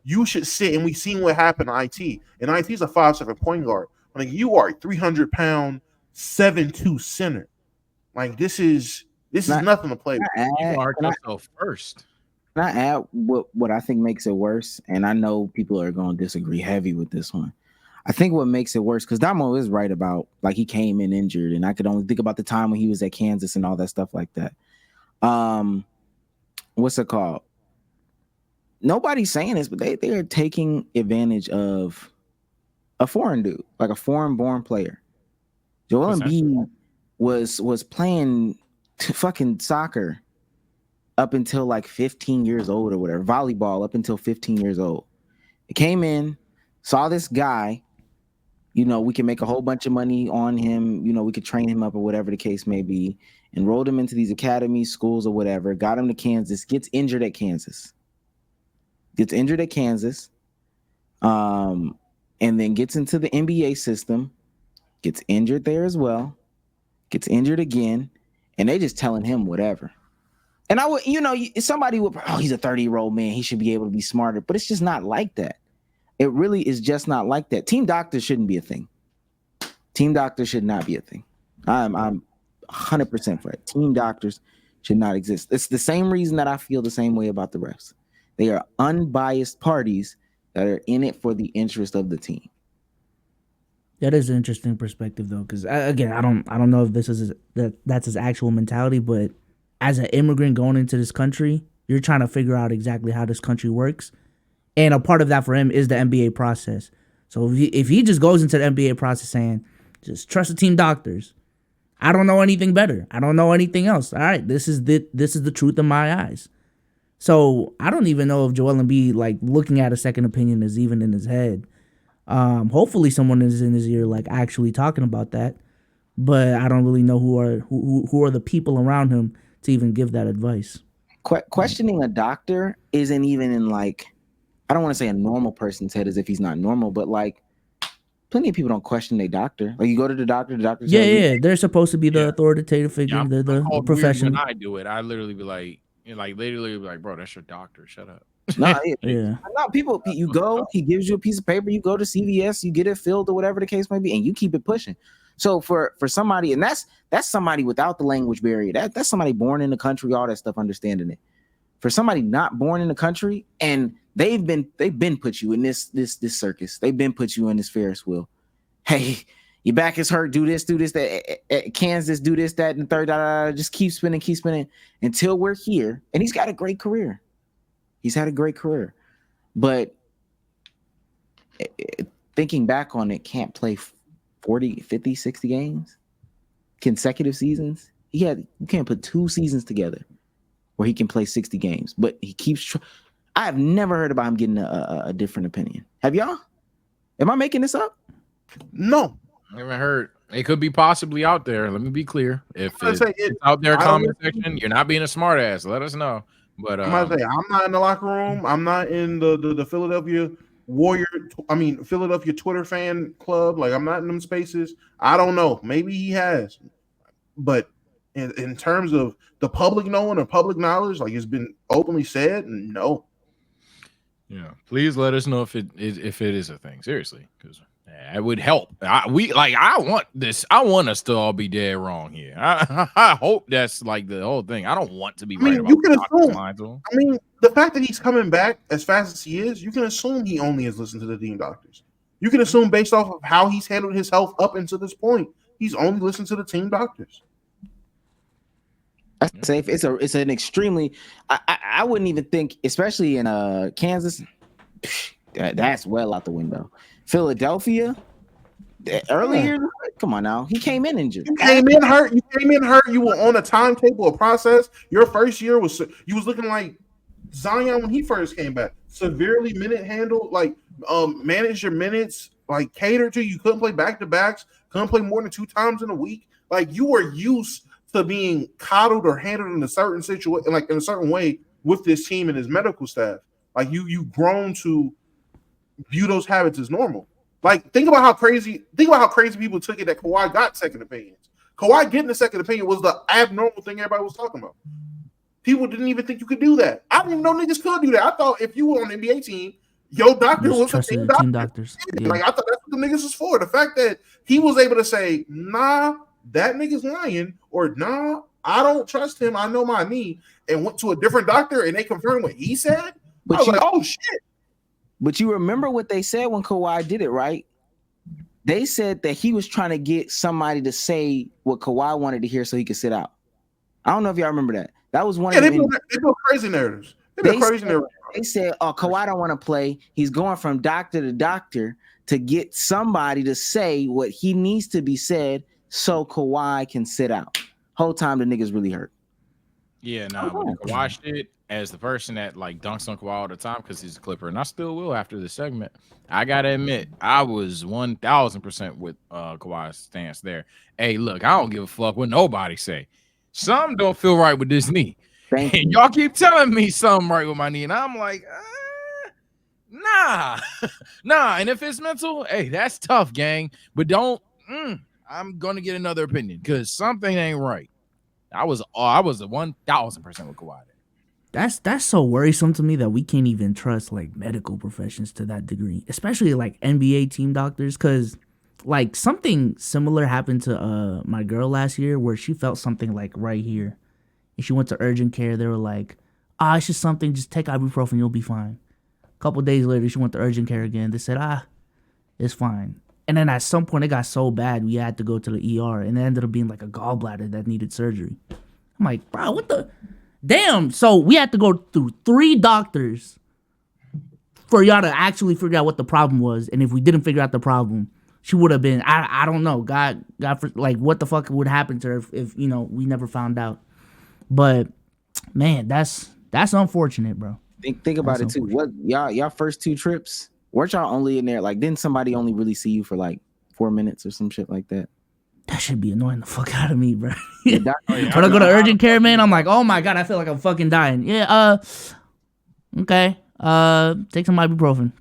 C: you should sit. And we seen what happened to IT. And IT is a 5'7" point guard. I mean, you are a 300-pound 7'2" center. Like this is nothing to play with.
B: You mark yourself first.
A: Can I add what I think makes it worse? And I know people are going to disagree heavy with this one. I think what makes it worse, because Damo is right about, like, he came in injured, and I could only think about the time when he was at Kansas and all that stuff like that. What's it called? Nobody's saying this, but they are taking advantage of a foreign dude, like a foreign-born player. Joel Embiid was playing fucking soccer up until like 15 years old or whatever, volleyball up until 15 years old. He came in, saw this guy, we can make a whole bunch of money on him, we could train him up or whatever the case may be, enrolled him into these academies, schools or whatever, got him to Kansas, gets injured at Kansas, and then gets into the NBA system, gets injured there as well, gets injured again, and they just telling him whatever. And I would, somebody would, he's a 30-year-old man, he should be able to be smarter, but it's just not like that. It really is just not like that. Team doctors shouldn't be a thing. Team doctors should not be a thing. I'm 100% for it. Team doctors should not exist. It's the same reason that I feel the same way about the refs. They are unbiased parties that are in it for the interest of the team.
D: That is an interesting perspective, though, because again, I don't know if that's his actual mentality, but as an immigrant going into this country, you're trying to figure out exactly how this country works, and a part of that for him is the NBA process. So if he just goes into the NBA process saying, "Just trust the team doctors," I don't know anything better. I don't know anything else. All right, this is the truth in my eyes. So I don't even know if Joel Embiid, like, looking at a second opinion is even in his head. Hopefully someone is in his ear, like, actually talking about that, but I don't really know who are the people around him to even give that advice.
A: Questioning a doctor isn't even in, like, I don't want to say a normal person's head as if he's not normal, but like plenty of people don't question their doctor. Like, you go to the doctor
D: yeah, they're supposed to be the authoritative figure, they're the professional.
B: When I do it, I literally be like, bro, that's your doctor. Shut up.
A: No,
D: yeah.
A: No, people, you go, he gives you a piece of paper, you go to CVS, you get it filled or whatever the case may be, and you keep it pushing. So for somebody, and that's somebody without the language barrier, that's somebody born in the country, all that stuff, understanding it. For somebody not born in the country, and they've been put you in this circus, they've been put you in this Ferris wheel. Hey, your back is hurt, do this, that, at Kansas, do this, that, and the third, just keep spinning until we're here. And he's got a great career. He's had a great career. But thinking back on it, can't play 40, 50, 60 games, consecutive seasons. You can't put 2 seasons together where he can play 60 games. But he keeps I have never heard about him getting a different opinion. Have y'all? Am I making this up?
C: No.
B: I haven't heard. It could be possibly out there. Let me be clear. If it's out there, comment section, you're not being a smart ass. Let us know. But
C: I'm not in the locker room. I'm not in the Philadelphia Philadelphia Twitter fan club. Like, I'm not in them spaces. I don't know. Maybe he has. But in terms of the public knowing or public knowledge, like, it's been openly said, no.
B: Yeah. Please let us know if it is a thing. Seriously. Because It would help. I want this. I want us to all be dead wrong here. I hope that's like the whole thing. I don't want to be right about
C: you can
B: doctors
C: assume.
B: lying to him.
C: I mean, the fact that he's coming back as fast as he is, you can assume he only has listened to the team doctors. You can assume based off of how he's handled his health up until this point, he's only listened to the team doctors.
A: That's safe. It's an extremely. I wouldn't even think, especially in Kansas, that's well out the window. Philadelphia, earlier, come on now, he came in injured.
C: You came in hurt. You were on a timetable, a process. Your first year was looking like Zion when he first came back. Severely minute handled, like manage your minutes, like cater to. You couldn't play back to backs. Couldn't play more than 2 times in a week. Like you were used to being coddled or handled in a certain situation, like in a certain way with this team and his medical staff. Like you've grown to view those habits as normal. Like think about how crazy people took it that Kawhi got second opinions. Kawhi getting a second opinion was the abnormal thing everybody was talking about. People didn't even think you could do that. I didn't even know niggas could do that. I thought if you were on the NBA team, your doctor was a team doctor.
D: Yeah.
C: Like I thought that's what the niggas was for. The fact that he was able to say, nah, that nigga's lying, or nah, I don't trust him. I know my knee, and went to a different doctor and they confirmed what he said.
A: But
C: I was like, oh shit.
A: But you remember what they said when Kawhi did it, right? They said that he was trying to get somebody to say what Kawhi wanted to hear so he could sit out. I don't know if y'all remember that. That was one of
C: they build crazy narratives.
A: They said, oh, Kawhi don't want to play. He's going from doctor to doctor to get somebody to say what he needs to be said so Kawhi can sit out. Whole time the niggas really hurt.
B: Yeah, nah, but the Kawhi shit, as the person that like dunks on Kawhi all the time because he's a Clipper, and I still will after the segment. I gotta admit, I was 1,000% with Kawhi's stance there. Hey, look, I don't give a fuck what nobody say. Something don't feel right with this knee. And y'all keep telling me something right with my knee, and I'm like, nah. And if it's mental, hey, that's tough, gang. But don't. I'm gonna get another opinion because something ain't right. I was 1,000% with Kawhi.
D: That's so worrisome to me that we can't even trust like medical professions to that degree, especially like NBA team doctors. Because like something similar happened to my girl last year where she felt something like right here, and she went to urgent care. They were like, it's just something. Just take ibuprofen, you'll be fine. A couple days later, she went to urgent care again. They said, it's fine. And then at some point, it got so bad, we had to go to the ER, and it ended up being like a gallbladder that needed surgery. I'm like, bro, what the? Damn. So we had to go through 3 doctors for y'all to actually figure out what the problem was. And if we didn't figure out the problem, she would have been, I don't know, God, like, what the fuck would happen to her if we never found out. But, man, that's unfortunate, bro.
A: Think about it, too. What y'all first 2 trips, weren't y'all only in there? Like, didn't somebody only really see you for like 4 minutes or some shit like that?
D: That should be annoying the fuck out of me, bro. When I go to urgent care, man, I'm like, oh my God, I feel like I'm fucking dying. Yeah, okay. Take some ibuprofen.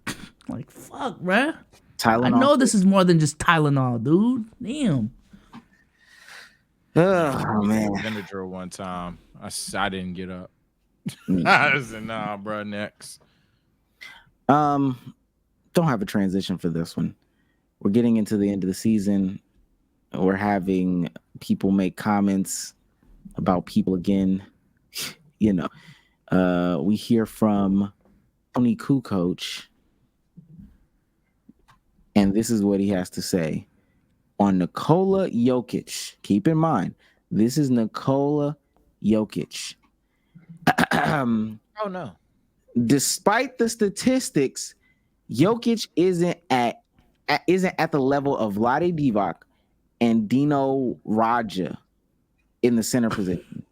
D: Like, fuck, bro. Tylenol. I know this is more than just Tylenol, dude. Damn.
A: Oh, man.
B: Benadryl one time. I didn't get up. I said, nah, bro, next.
A: Don't have a transition for this one. We're getting into the end of the season. We're having people make comments about people again. We hear from Tony Kukoc, and this is what he has to say on Nikola Jokic. Keep in mind, this is Nikola Jokic.
F: Oh no!
A: Despite the statistics, Jokic isn't at the level of Vlade Divac and Dino Raja in the center position.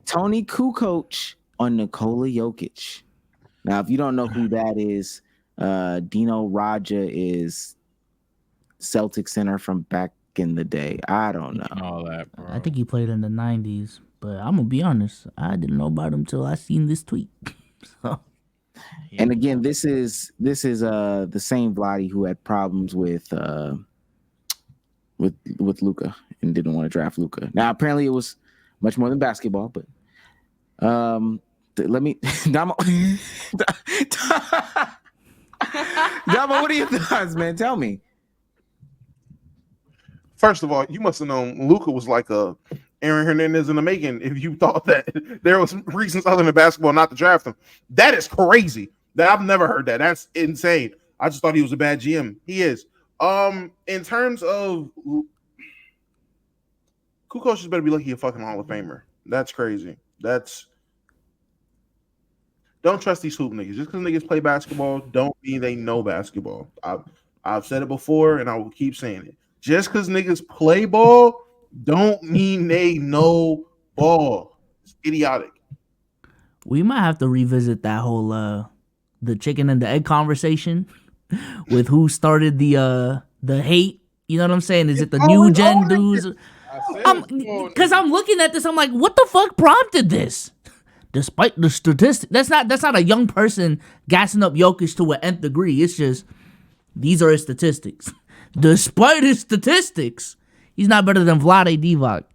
A: Tony Kukoc on Nikola Jokic. Now, if you don't know who that is, Dino Raja is Celtic center from back in the day. I don't know.
B: All that, bro.
D: I think he played in the 90s, but I'm gonna be honest, I didn't know about him till I seen this tweet. So.
A: And again, this is the same Vlade who had problems with Luka and didn't want to draft Luka. Now, apparently, it was much more than basketball, but let me, Damo, Damo, what are your thoughts, man? Tell me.
C: First of all, you must have known Luka was like a Aaron Hernandez in the making if you thought that there was reasons other than basketball not to draft him. That is crazy. That I've never heard that. That's insane. I just thought he was a bad GM. He is. In terms of Kukoc just better be lucky a fucking Hall of Famer. That's crazy. Don't trust these hoop niggas. Just because niggas play basketball don't mean they know basketball. I've said it before and I will keep saying it. Just because niggas play ball don't mean they know ball. It's idiotic.
D: We might have to revisit that whole the chicken and the egg conversation with who started the hate. You know what I'm saying? Is it the new gen dudes? Because I'm looking at this, I'm like, what the fuck prompted this? Despite the statistics, that's not a young person gassing up Jokic to an nth degree. It's just these are his statistics. Despite his statistics, he's not better than Vlade Divac.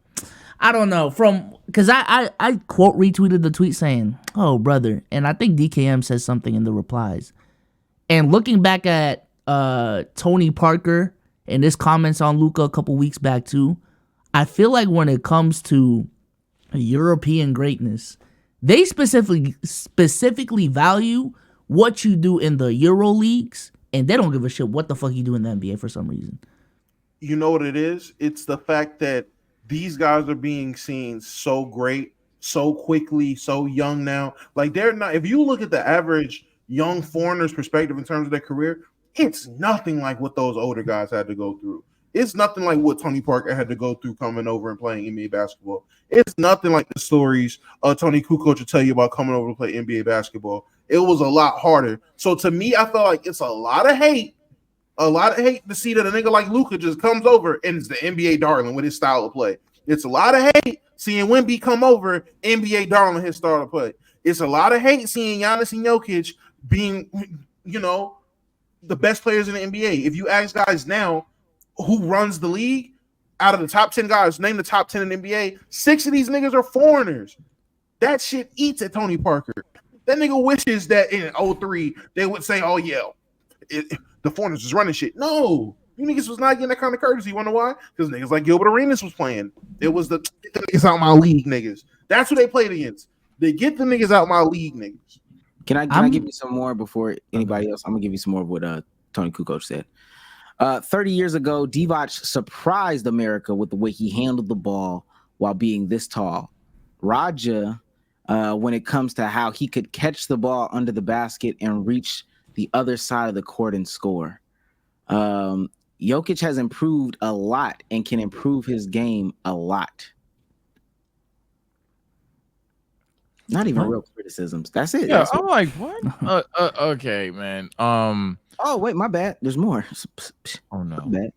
D: I don't know. Because I quote retweeted the tweet saying, "Oh brother," and I think DKM says something in the replies. And looking back at Tony Parker and his comments on Luka a couple weeks back too, I feel like when it comes to European greatness, they specifically value what you do in the Euro leagues, and they don't give a shit what the fuck you do in the NBA for some reason.
C: You know what it is? It's the fact that these guys are being seen so great, so quickly, so young now. Like they're not. If you look at the average young foreigner's perspective in terms of their career, it's nothing like what those older guys had to go through. It's nothing like what Tony Parker had to go through coming over and playing NBA basketball. It's nothing like the stories Tony Kukoc will tell you about coming over to play NBA basketball. It was a lot harder. So to me, I feel like it's a lot of hate to see that a nigga like Luka just comes over and is the NBA darling with his style of play. It's a lot of hate seeing Wemby come over, NBA darling his style of play. It's a lot of hate seeing Giannis and Jokic being, the best players in the NBA. If you ask guys now, who runs the league, out of the top 10 guys, name the top 10 in the NBA, 6 of these niggas are foreigners. That shit eats at Tony Parker. That nigga wishes that in 03 they would say, oh yeah, the foreigners was running shit. No, you niggas was not getting that kind of courtesy. You wonder why? Because niggas like Gilbert Arenas was playing. It was the niggas out my league niggas. That's who they played against. They get the niggas out my league niggas.
A: Can I give you some more before anybody else? I'm gonna give you some more of what Tony Kukoc said. 30 years ago, Divac surprised America with the way he handled the ball while being this tall. Raja, when it comes to how he could catch the ball under the basket and reach the other side of the court and score. Jokic has improved a lot and can improve his game a lot. Not even real criticisms. That's it.
B: Yeah,
A: That's
B: I'm like, what? Okay, man.
A: Oh, wait, my bad. There's more.
B: Oh no.
A: My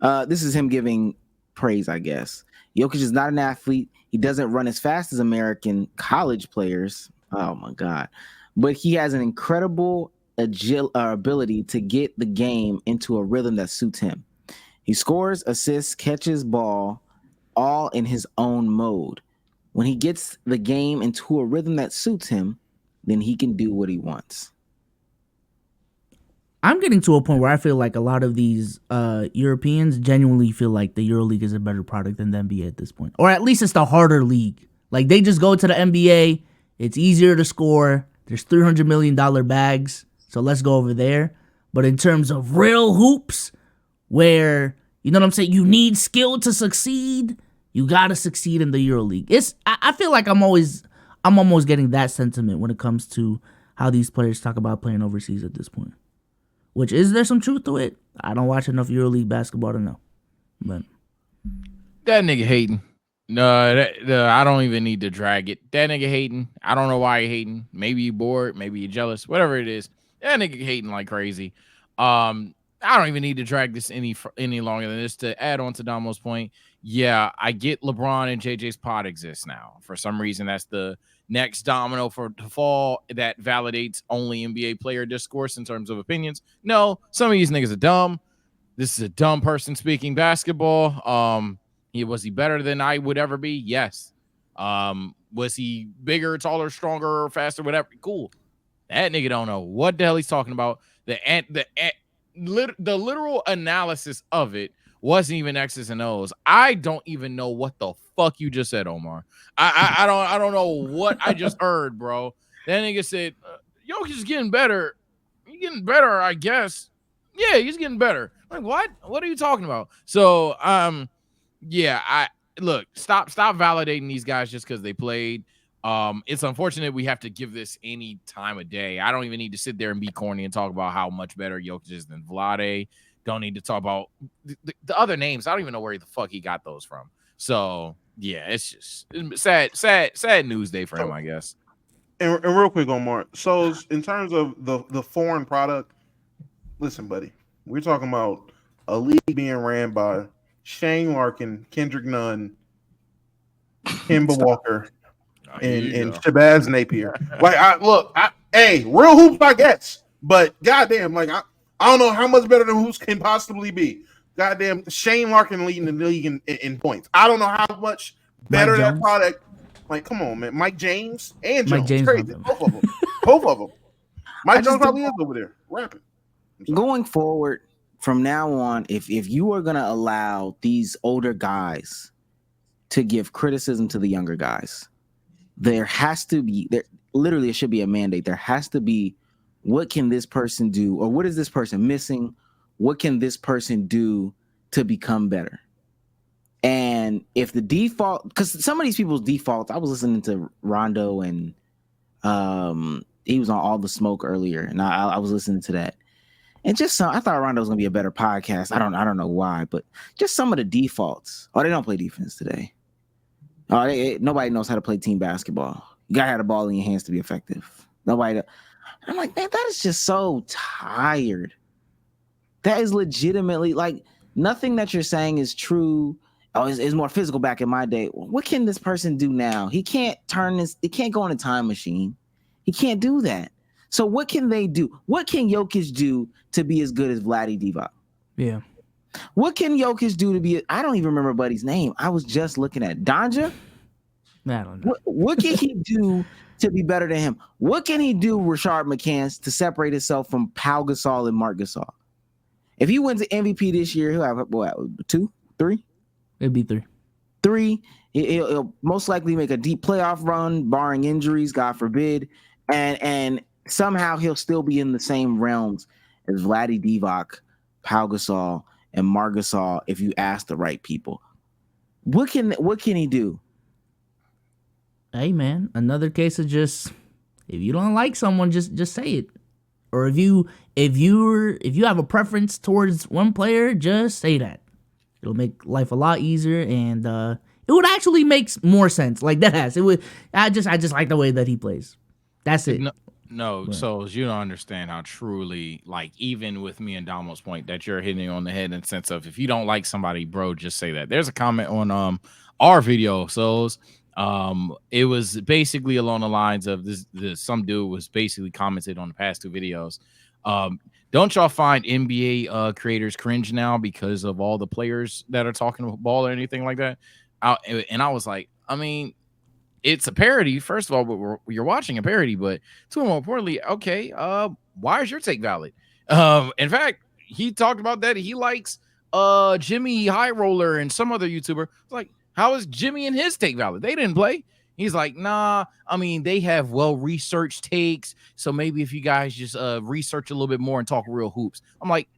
A: bad. This is him giving praise, I guess. Jokic is not an athlete. He doesn't run as fast as American college players. Oh my God. But he has an incredible ability to get the game into a rhythm that suits him. He scores, assists, catches ball, all in his own mode. When he gets the game into a rhythm that suits him, then he can do what he wants.
D: I'm getting to a point where I feel like a lot of these Europeans genuinely feel like the EuroLeague is a better product than the NBA at this point. Or at least it's the harder league. Like they just go to the NBA, it's easier to score, there's $300 million bags, so let's go over there. But in terms of real hoops, where, you know what I'm saying, you need skill to succeed, you gotta succeed in the EuroLeague. I feel like I'm almost getting that sentiment when it comes to how these players talk about playing overseas at this point. Which, is there some truth to it? I don't watch enough EuroLeague basketball to know. But
B: That nigga hating. No, I don't even need to drag it. That nigga hating. I don't know why he hating. Maybe you bored. Maybe you jealous. Whatever it is. That nigga hating like crazy. I don't even need to drag this any longer than this. To add on to Damo's point, yeah, I get LeBron and JJ's pod exists now. For some reason, that's the next domino to fall that validates only NBA player discourse in terms of opinions. No, some of these niggas are dumb. This is a dumb person speaking basketball. Was he better than I would ever be? Yes. Was he bigger, taller, stronger, faster, whatever? Cool. That nigga don't know what the hell he's talking about. The literal analysis of it wasn't even X's and O's. I don't even know what the fuck you just said, Omar. I don't know what I just heard, bro. That nigga said, Jokic is getting better. He's getting better, I guess. Yeah, he's getting better. Like, what? What are you talking about? So, yeah, stop validating these guys just because they played. It's unfortunate we have to give this any time of day. I don't even need to sit there and be corny and talk about how much better Jokic is than Vlade. Don't need to talk about the other names. I don't even know where the fuck he got those from. So yeah, it's just sad news day for him, I guess.
C: And real quick, Omar. So in terms of the foreign product, listen, buddy, we're talking about a league being ran by Shane Larkin, Kendrick Nunn, Kemba Walker, and Shabazz Napier. Like, hey, real hoops, I guess. But goddamn, like I don't know how much better than hoops can possibly be. Goddamn, Shane Larkin leading the league in points. I don't know how much better that product. Like, come on, man. Mike James and Jones.
D: Mike James,
C: crazy. Both of them. Mike Jones probably is over there rapping.
A: Going forward from now on, if you are gonna allow these older guys to give criticism to the younger guys, there has to be literally it should be a mandate. There has to be, what can this person do, or what is this person missing? What can this person do to become better? And if the default, because some of these people's defaults, I was listening to Rondo and he was on All the Smoke earlier, and I was listening to that. And just I thought Rondo was gonna be a better podcast. I don't know why, but just some of the defaults. Oh, they don't play defense today. Oh, nobody knows how to play team basketball. You gotta have the ball in your hands to be effective. Nobody. I'm like, man, that is just so tired. That is legitimately like nothing that you're saying is true. Oh, it's more physical back in my day. What can this person do now? He can't turn this. It can't go in a time machine. He can't do that. So what can they do? What can Jokic do to be as good as Vlade Divac?
D: Yeah.
A: What can Jokic do to be? I don't even remember Buddy's name. I was just looking at Donja.
D: I don't know.
A: What can he do to be better than him? What can he do, Rashard McCants, to separate himself from Pau Gasol and Marc Gasol? If he wins the MVP this year, he'll have what, 2, 3?
D: It'd be 3.
A: 3. He'll most likely make a deep playoff run, barring injuries, God forbid, and somehow he'll still be in the same realms as Vlade Divac, Pau Gasol, and Marc Gasol if you ask the right people. What can he do?
D: Hey man, another case of just, if you don't like someone, just say it. Or if you have a preference towards one player, just say that. It'll make life a lot easier, and it would actually make more sense. Like that. It would. I just like the way that he plays. That's it.
B: No, so you don't understand how truly, like, even with me and Damo's point that you're hitting on the head in the sense of, if you don't like somebody, bro, just say that. There's a comment on our video, so it was basically along the lines of this some dude was basically commented on the past 2 videos. Don't y'all find NBA creators cringe now because of all the players that are talking about ball or anything like that? And I was like, I mean, it's a parody, first of all, but you're watching a parody, but too more importantly, okay, why is your take valid? In fact, he talked about that. He likes Jimmy High Roller and some other YouTuber. Like, how is Jimmy and his take valid? They didn't play. He's like, nah, I mean, they have well-researched takes, so maybe if you guys just research a little bit more and talk real hoops. I'm like,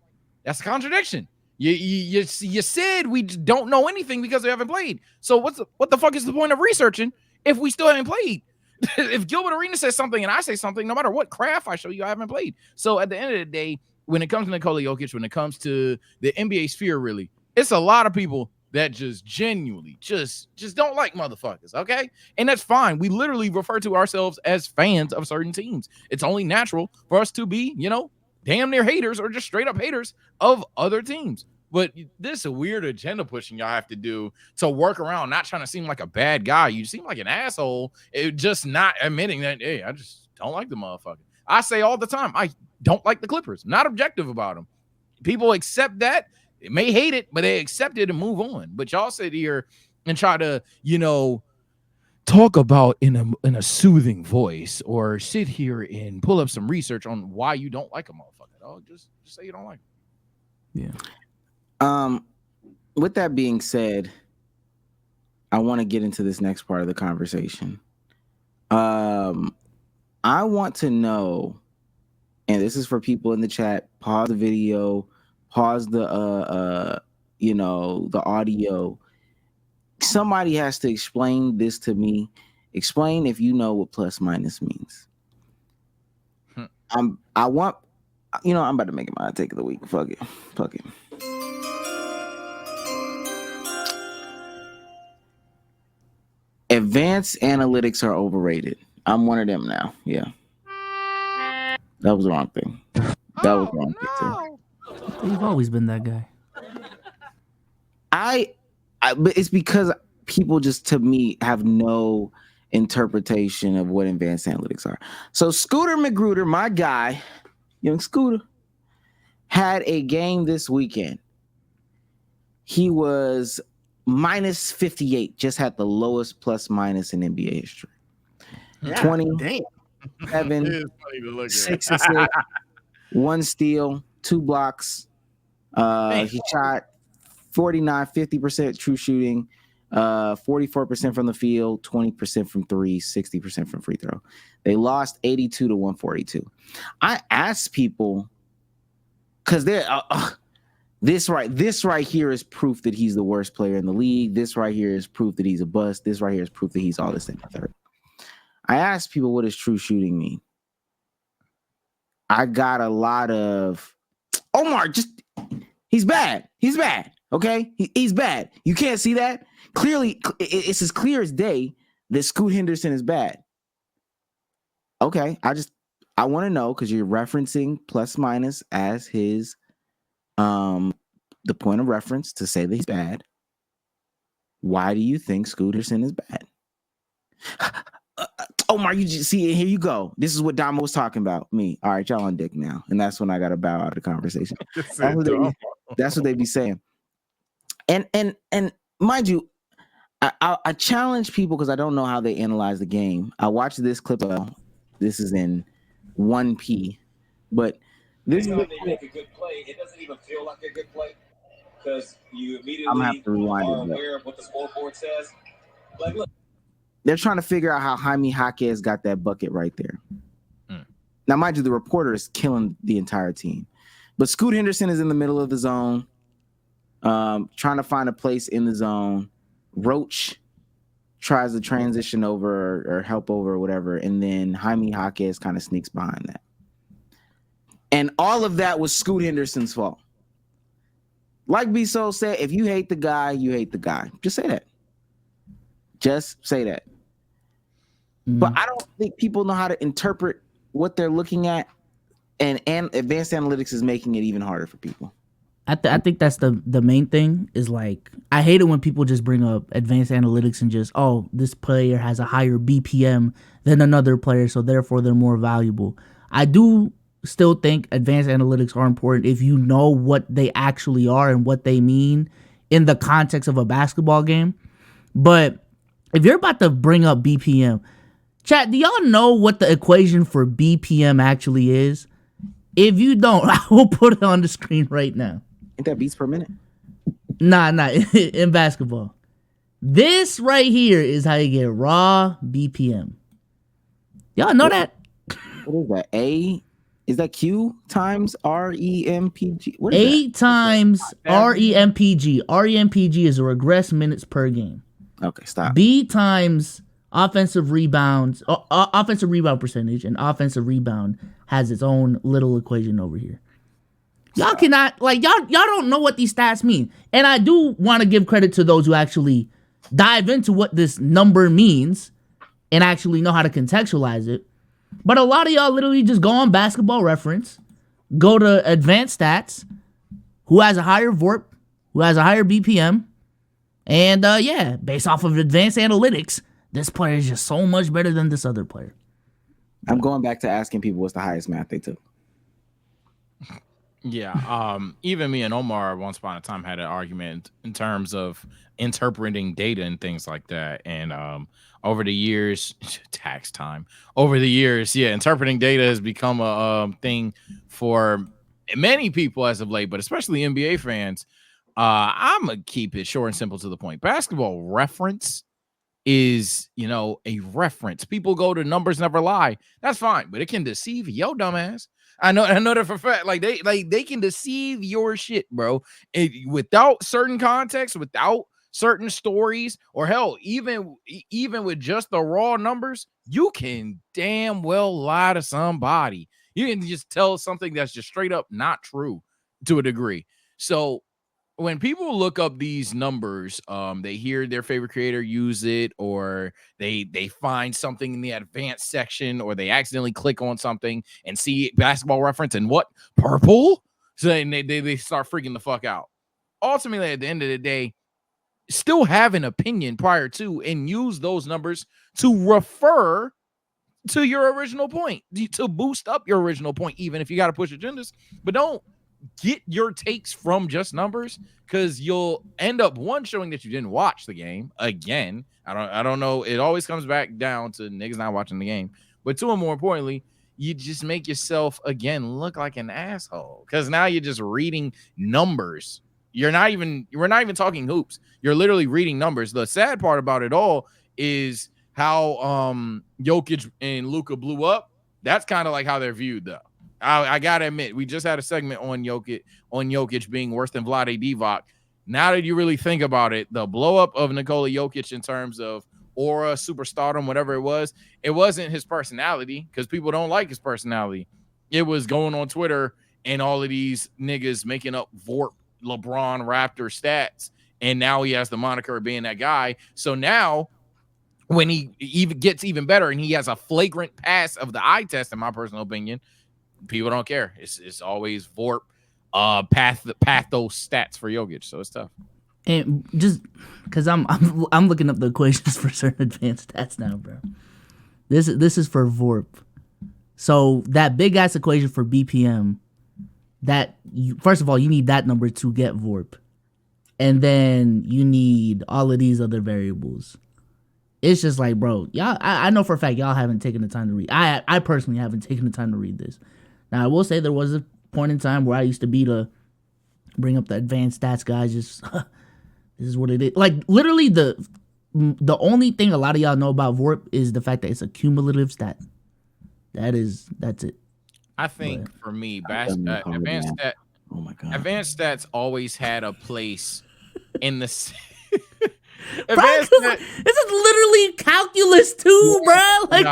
B: that's a contradiction. You said we just don't know anything because we haven't played. So what the fuck is the point of researching if we still haven't played? If Gilbert Arenas says something and I say something, no matter what craft I show you, I haven't played. So at the end of the day, when it comes to Nikola Jokic, when it comes to the NBA sphere, really, it's a lot of people that just genuinely just don't like motherfuckers, okay? And that's fine. We literally refer to ourselves as fans of certain teams. It's only natural for us to be, damn near haters or just straight up haters of other teams. But this is a weird agenda pushing y'all have to do to work around not trying to seem like a bad guy. You seem like an asshole. It just not admitting that, hey, I just don't like the motherfucker. I say all the time, I don't like the Clippers. I'm not objective about them. People accept that. They may hate it, but they accept it and move on. But y'all sit here and try to, talk about in a soothing voice, or sit here and pull up some research on why you don't like a motherfucker. Oh, just say you don't like him.
D: Yeah.
A: with that being said, I want to get into this next part of the conversation. I want to know, and this is for people in the chat, pause the video, pause the the audio. Somebody has to explain this to me. Explain if you know what plus minus means. I'm about to make it my take of the week. Fuck it. Advanced analytics are overrated. I'm one of them now. Yeah. That was the wrong thing. That was the wrong thing too.
D: You've always been that guy.
A: But it's because people just, to me, have no interpretation of what advanced analytics are. So Scooter Magruder, my guy, young Scooter, had a game this weekend. He was minus 58, just had the lowest plus minus in NBA history.
C: Yeah,
A: 20, 7, 6 assists, 1 steal, 2 blocks. He shot 50% true shooting, 44% from the field, 20% from 3, 60% from free throw. They lost 82 to 142. I asked people, because they're this right here is proof that he's the worst player in the league. This right here is proof that he's a bust. This right here is proof that he's all this and the third. I asked people, what does true shooting mean? I got a lot of Omar, he's bad. He's bad. Okay? He's bad. You can't see that? Clearly, it's as clear as day that Scoot Henderson is bad. Okay. I want to know, because you're referencing plus minus as his the point of reference to say that he's bad. Why do you think Scoot Henderson is bad? Omar, you just see it. Here you go. This is what Damo was talking about. Me. All right, y'all on dick now. And that's when I got to bow out of the conversation. That's what they be saying. And mind you, I challenge people because I don't know how they analyze the game. I watched this clip. This is in 1P, but this is
J: they make a good play. It doesn't even feel like a good play because you immediately
A: I'm gonna have to rewind
J: are aware of what the scoreboard says. Like, look.
A: They're trying to figure out how Jaime Jaquez got that bucket right there. Now, mind you, the reporter is killing the entire team. But Scoot Henderson is in the middle of the zone, trying to find a place in the zone. Roach tries to transition over or help over or whatever, and then Jaime Jaquez kind of sneaks behind that. And all of that was Scoot Henderson's fault. Like B-So said, if you hate the guy, you hate the guy. Just say that. Just say that. But I don't think people know how to interpret what they're looking at, and advanced analytics is making it even harder for people.
D: I think that's the main thing is, like, I hate it when people just bring up advanced analytics and just, oh, this player has a higher BPM than another player, so therefore they're more valuable. I do still think advanced analytics are important if you know what they actually are and what they mean in the context of a basketball game. But if you're about to bring up BPM, chat, do y'all know what the equation for BPM actually is? If you don't, I will put it on the screen right now.
A: Ain't that beats per minute?
D: Nah, in basketball. This right here is how you get raw BPM. Y'all know that?
A: What is that? A? Is that Q times REMPG? What is
D: 8 times REMPG. REMPG is a regress minutes per game.
A: Okay, stop.
D: B times offensive rebounds, offensive rebound percentage, and offensive rebound has its own little equation over here. Y'all cannot, like, y'all don't know what these stats mean. And I do want to give credit to those who actually dive into what this number means and actually know how to contextualize it. But a lot of y'all literally just go on Basketball Reference, go to advanced stats, who has a higher VORP, who has a higher BPM, and based off of advanced analytics, this player is just so much better than this other player.
A: I'm going back to asking people what's the highest math they took.
B: Yeah, even me and Omar once upon a time had an argument in terms of interpreting data and things like that. And over the years, tax time. Over the years, interpreting data has become a thing for many people as of late, but especially NBA fans. I'm gonna keep it short and simple to the point. Basketball reference is, a reference. People go to numbers never lie. That's fine, but it can deceive your dumbass. I know that for a fact. Like they can deceive your shit, bro. Without certain context, without certain stories, or hell, even with just the raw numbers, you can damn well lie to somebody. You can just tell something that's just straight up not true to a degree. So when people look up these numbers, they hear their favorite creator use it, or they find something in the advanced section, or they accidentally click on something and see basketball reference and what? Purple? So they start freaking the fuck out. Ultimately, at the end of the day, still have an opinion prior to and use those numbers to refer to your original point, to boost up your original point, even if you got to push agendas. But don't get your takes from just numbers, because you'll end up showing that you didn't watch the game again. I don't know. It always comes back down to niggas not watching the game. But two, and more importantly, you just make yourself again look like an asshole, because now you're just reading numbers. We're not even talking hoops. You're literally reading numbers. The sad part about it all is how Jokic and Luka blew up. That's kind of like how they're viewed, though. I gotta admit, we just had a segment on Jokic being worse than Vlade Divac. Now that you really think about it, the blow up of Nikola Jokic in terms of aura, superstardom, whatever it wasn't his personality, because people don't like his personality. It was going on Twitter and all of these niggas making up Vorp LeBron Raptor stats, and now he has the moniker of being that guy. So now when he even gets even better and he has a flagrant pass of the eye test, in my personal opinion, people don't care. It's always Vorp path those stats for Jokic, so it's tough.
D: And just because I'm looking up the equations for certain advanced stats now, bro. This is for Vorp. So that big ass equation for BPM, first of all, you need that number to get Vorp, and then you need all of these other variables. It's just like, bro, y'all. I know for a fact y'all haven't taken the time to read. I personally haven't taken the time to read this. Now I will say there was a point in time where I used to be to bring up the advanced stats guys. Just this is what it is. Like literally the only thing a lot of y'all know about Vorp is the fact that it's a cumulative stat. That's it.
B: I think for me, advanced stats always had a place in the.
D: This is literally calculus too, bro. Like,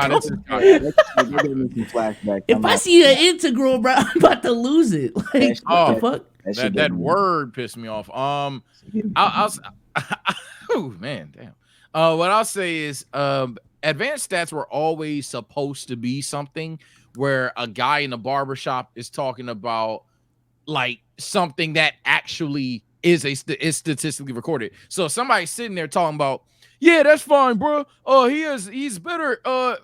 D: if I see an integral, bro, I'm about to lose it. Like, what the fuck?
B: That word pissed me off. I'll oh man, damn. What I'll say is, advanced stats were always supposed to be something where a guy in the barbershop is talking about like something that actually is statistically recorded. So somebody's sitting there talking about, yeah, that's fine, bro. He's better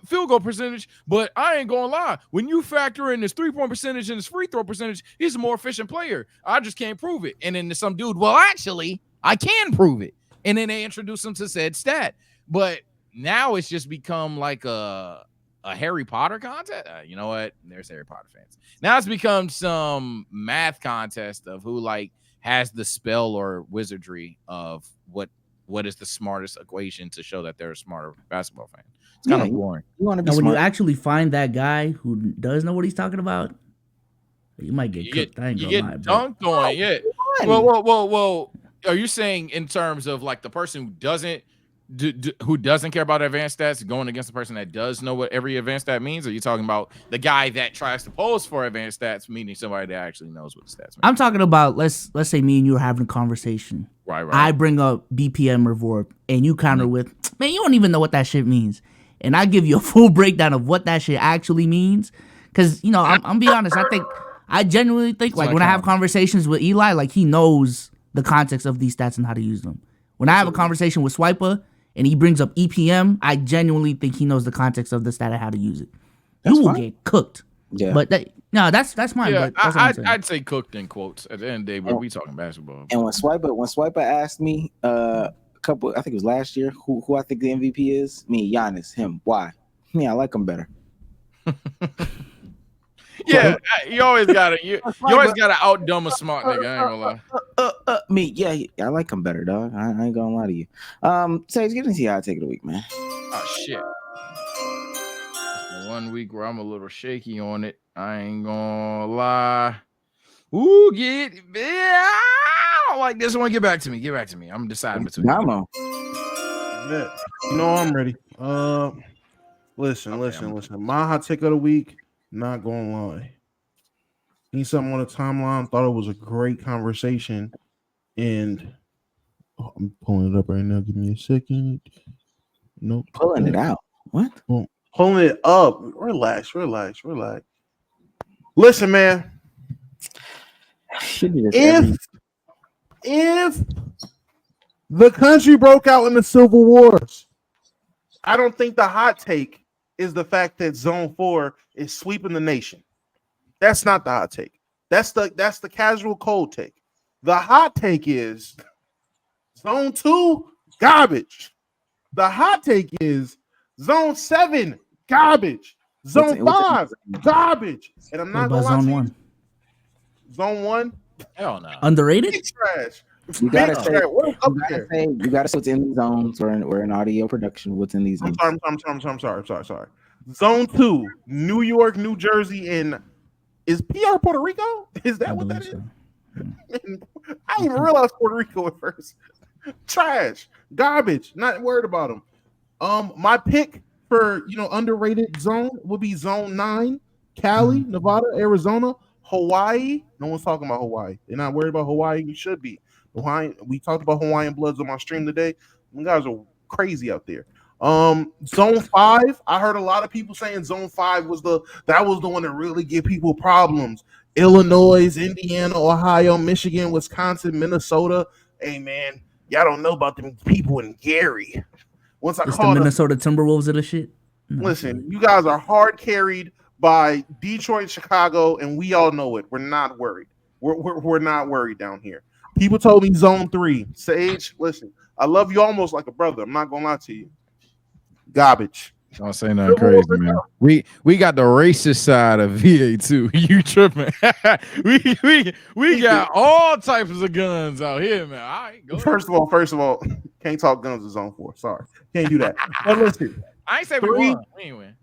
B: field goal percentage, but I ain't gonna lie. When you factor in his 3-point percentage and his free throw percentage, he's a more efficient player. I just can't prove it. And then some dude, well, actually, I can prove it. And then they introduce him to said stat. But now it's just become like a Harry Potter contest. You know what? There's Harry Potter fans. Now it's become some math contest of who like has the spell or wizardry of what is the smartest equation to show that they're a smarter basketball fan. It's kind of boring.
A: You want to be
D: now,
A: smart.
D: when you actually find that guy who does know what he's talking about, you might get cooked. I ain't gonna lie,
B: dunked on. Yeah. Well. Are you saying in terms of like the person who doesn't care about advanced stats going against the person that does know what every advanced stat means? Or are you talking about the guy that tries to pose for advanced stats, meaning somebody that actually knows what the stats mean?
D: I'm talking about let's say me and you are having a conversation.
B: Right.
D: I bring up BPM or Vorp, and you counter with, man, you don't even know what that shit means. And I give you a full breakdown of what that shit actually means. Because, I'm be honest, I genuinely think, like, when I have conversations with Eli, like, he knows the context of these stats and how to use them. When I have a conversation with Swiper and he brings up EPM, I genuinely think he knows the context of the stat and how to use it. You will get cooked. Yeah. But that's mine.
B: Yeah,
D: but
B: I'd say cooked in quotes at the end of the day, but we talking basketball.
A: And when Swiper asked me I think it was last year, who I think the MVP is, me, Giannis, him. Why? Me, I like him better.
B: Yeah, you always gotta you always gotta outdumb a smart nigga. I ain't gonna lie.
A: Me, yeah, I like him better, dog. I ain't gonna lie to you. Sage, get into your take of the week, man.
B: Oh shit. It's the 1 week where I'm a little shaky on it. I ain't gonna lie. Ooh, yeah, I don't like this one. Get back to me. Get back to me. I'm deciding between.
A: Come on.
C: Yeah. You know I'm ready. Listen. My hot take of the week, not gonna lie. Seen something on the timeline, thought it was a great conversation, and I'm pulling it up right now. Give me a second. Nope.
A: Pulling it out. What?
C: Pulling it up. Relax. Listen, man. If the country broke out in the civil wars, I don't think the hot take is the fact that Zone 4 is sweeping the nation. That's not the hot take. That's the casual cold take. The hot take is Zone 2 garbage. The hot take is Zone 7 garbage. Zone 5 garbage. And I'm not
D: What
C: gonna
D: about
C: lie
D: Zone
C: to you.
D: 1?
C: Zone 1,
B: Hell no.
D: Underrated?
C: big trash.
A: You gotta
C: Big
A: say,
C: trash. What up
A: you
C: there?
A: gotta say what's in these zones. We're in audio production. What's in these zones?
C: I'm sorry. Zone 2, New York, New Jersey, and is PR Puerto Rico? Is that what that is?
D: So.
C: I didn't even realize Puerto Rico at first. Trash, garbage. Not worried about them. My pick for underrated zone would be Zone 9, Cali, Nevada, Arizona, Hawaii. No one's talking about Hawaii. They're not worried about Hawaii. You should be. Hawaii. We talked about Hawaiian Bloods on my stream today. You guys are crazy out there. Zone 5. I heard a lot of people saying Zone 5 was the one that really give people problems. Illinois, Indiana, Ohio, Michigan, Wisconsin, Minnesota. Hey man, y'all don't know about them people in Gary. Once I
D: It's the
C: called
D: Minnesota Timberwolves of the shit. No,
C: listen, you guys are hard carried by Detroit, Chicago, and we all know it. We're not worried. We're not worried down here. People told me Zone 3. Sage, listen, I love you almost like a brother. I'm not gonna lie to you. Garbage.
B: Don't say nothing crazy, man. We got the racist side of VA too. You tripping? we got all types of guns out here, man. All right, go.
C: First of all, can't talk guns in Zone 4. Sorry, can't do that. But listen,
B: I ain't say
C: 3,
B: we won. We ain't win.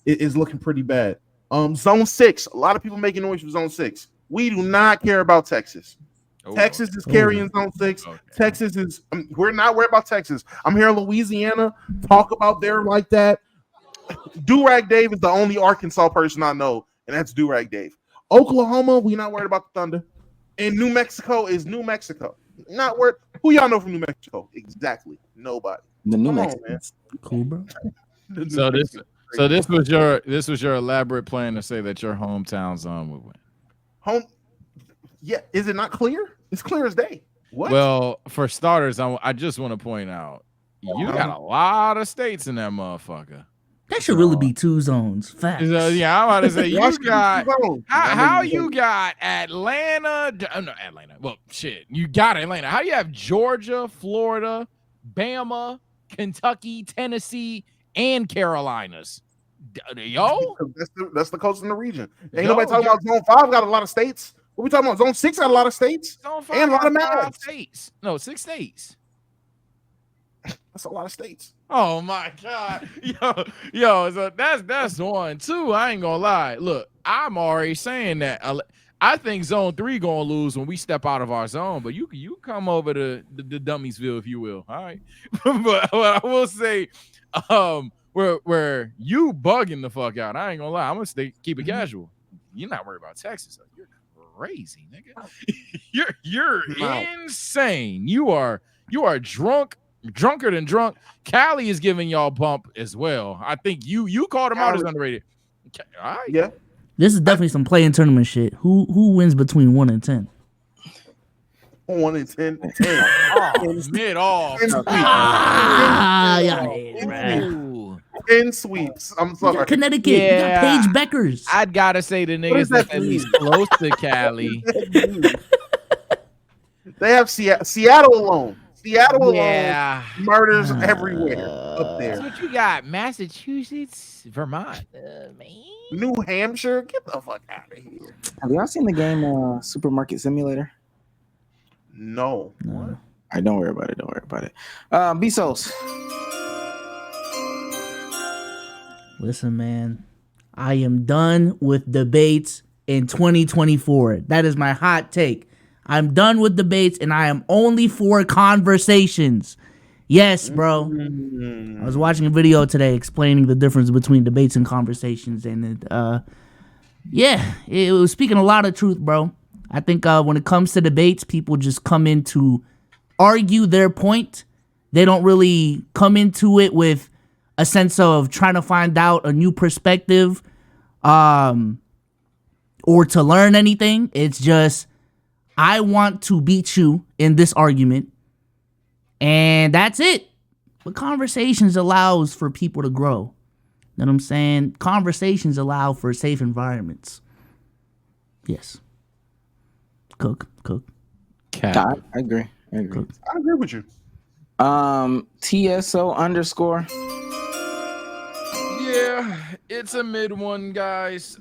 C: It's looking pretty bad. Zone 6. A lot of people making noise for Zone 6. We do not care about Texas. Texas is carrying Zone 6. Okay. Texas is. We're not worried about Texas. I'm hearing Louisiana talk about there like that. Durag Dave is the only Arkansas person I know, and that's Durag Dave. Oklahoma, we not worried about the Thunder. And New Mexico is New Mexico. Not worried. Who y'all know from New Mexico? Exactly. Nobody.
A: The New Mexicans.
D: Cool, bro.
B: So this was your elaborate plan to say that your hometown zone would win.
C: Yeah, is it not clear? It's clear as day. What?
B: Well, for starters, I just want to point out you got a lot of states in that motherfucker.
D: That should really be 2 zones. Facts.
B: Yeah, I'm about to say you got how you got Atlanta. No, Atlanta. Well, shit, you got Atlanta. How you have Georgia, Florida, Bama, Kentucky, Tennessee, and Carolinas? Yo,
C: that's the coast in the region. Ain't nobody talking about Zone 5 got a lot of states. What we talking about? Zone 6 got a lot of states.
B: Zone 5
C: and a lot of
B: 5 states. No, 6 states.
C: That's a lot of states.
B: Oh my god, yo, so that's 1, 2. I ain't gonna lie. Look, I'm already saying that. I think Zone 3 gonna lose when we step out of our zone. But you come over to the Dummiesville if you will. All right, but I will say, where you bugging the fuck out. I ain't gonna lie. I'm gonna keep it casual. You're not worried about Texas. You're crazy, nigga. You're insane. You are drunker than drunk. Cali is giving y'all bump as well. I think you called him out as underrated. All right.
C: Yeah.
D: This is definitely some play-in tournament shit. Who wins between 1 and 10?
C: 1 and 10.
B: Mid off.
C: 10 sweeps. I'm sorry.
D: Connecticut. You got Paige Beckers.
B: I'd gotta say the niggas that's at least close to Cali.
C: They have Seattle alone. Seattle alone,
B: Yeah.
C: murders everywhere up
B: That's
C: there.
B: what you got. Massachusetts, Vermont, man.
C: New Hampshire, get the fuck out of here.
A: Have y'all seen the game Supermarket Simulator?
C: No.
A: All right, don't worry about it. Don't worry about it. Bezos.
D: Listen, man, I am done with debates in 2024. That is my hot take. I'm done with debates, and I am only for conversations. Yes, bro. I was watching a video today explaining the difference between debates and conversations, and it was speaking a lot of truth, bro. I think when it comes to debates, people just come in to argue their point. They don't really come into it with a sense of trying to find out a new perspective, or to learn anything. It's just, I want to beat you in this argument, and that's it. But conversations allows for people to grow. You know what I'm saying? Conversations allow for safe environments. Yes. Cook.
A: I agree. I agree.
C: I agree with you.
A: TSO _
B: Yeah, it's a mid one, guys.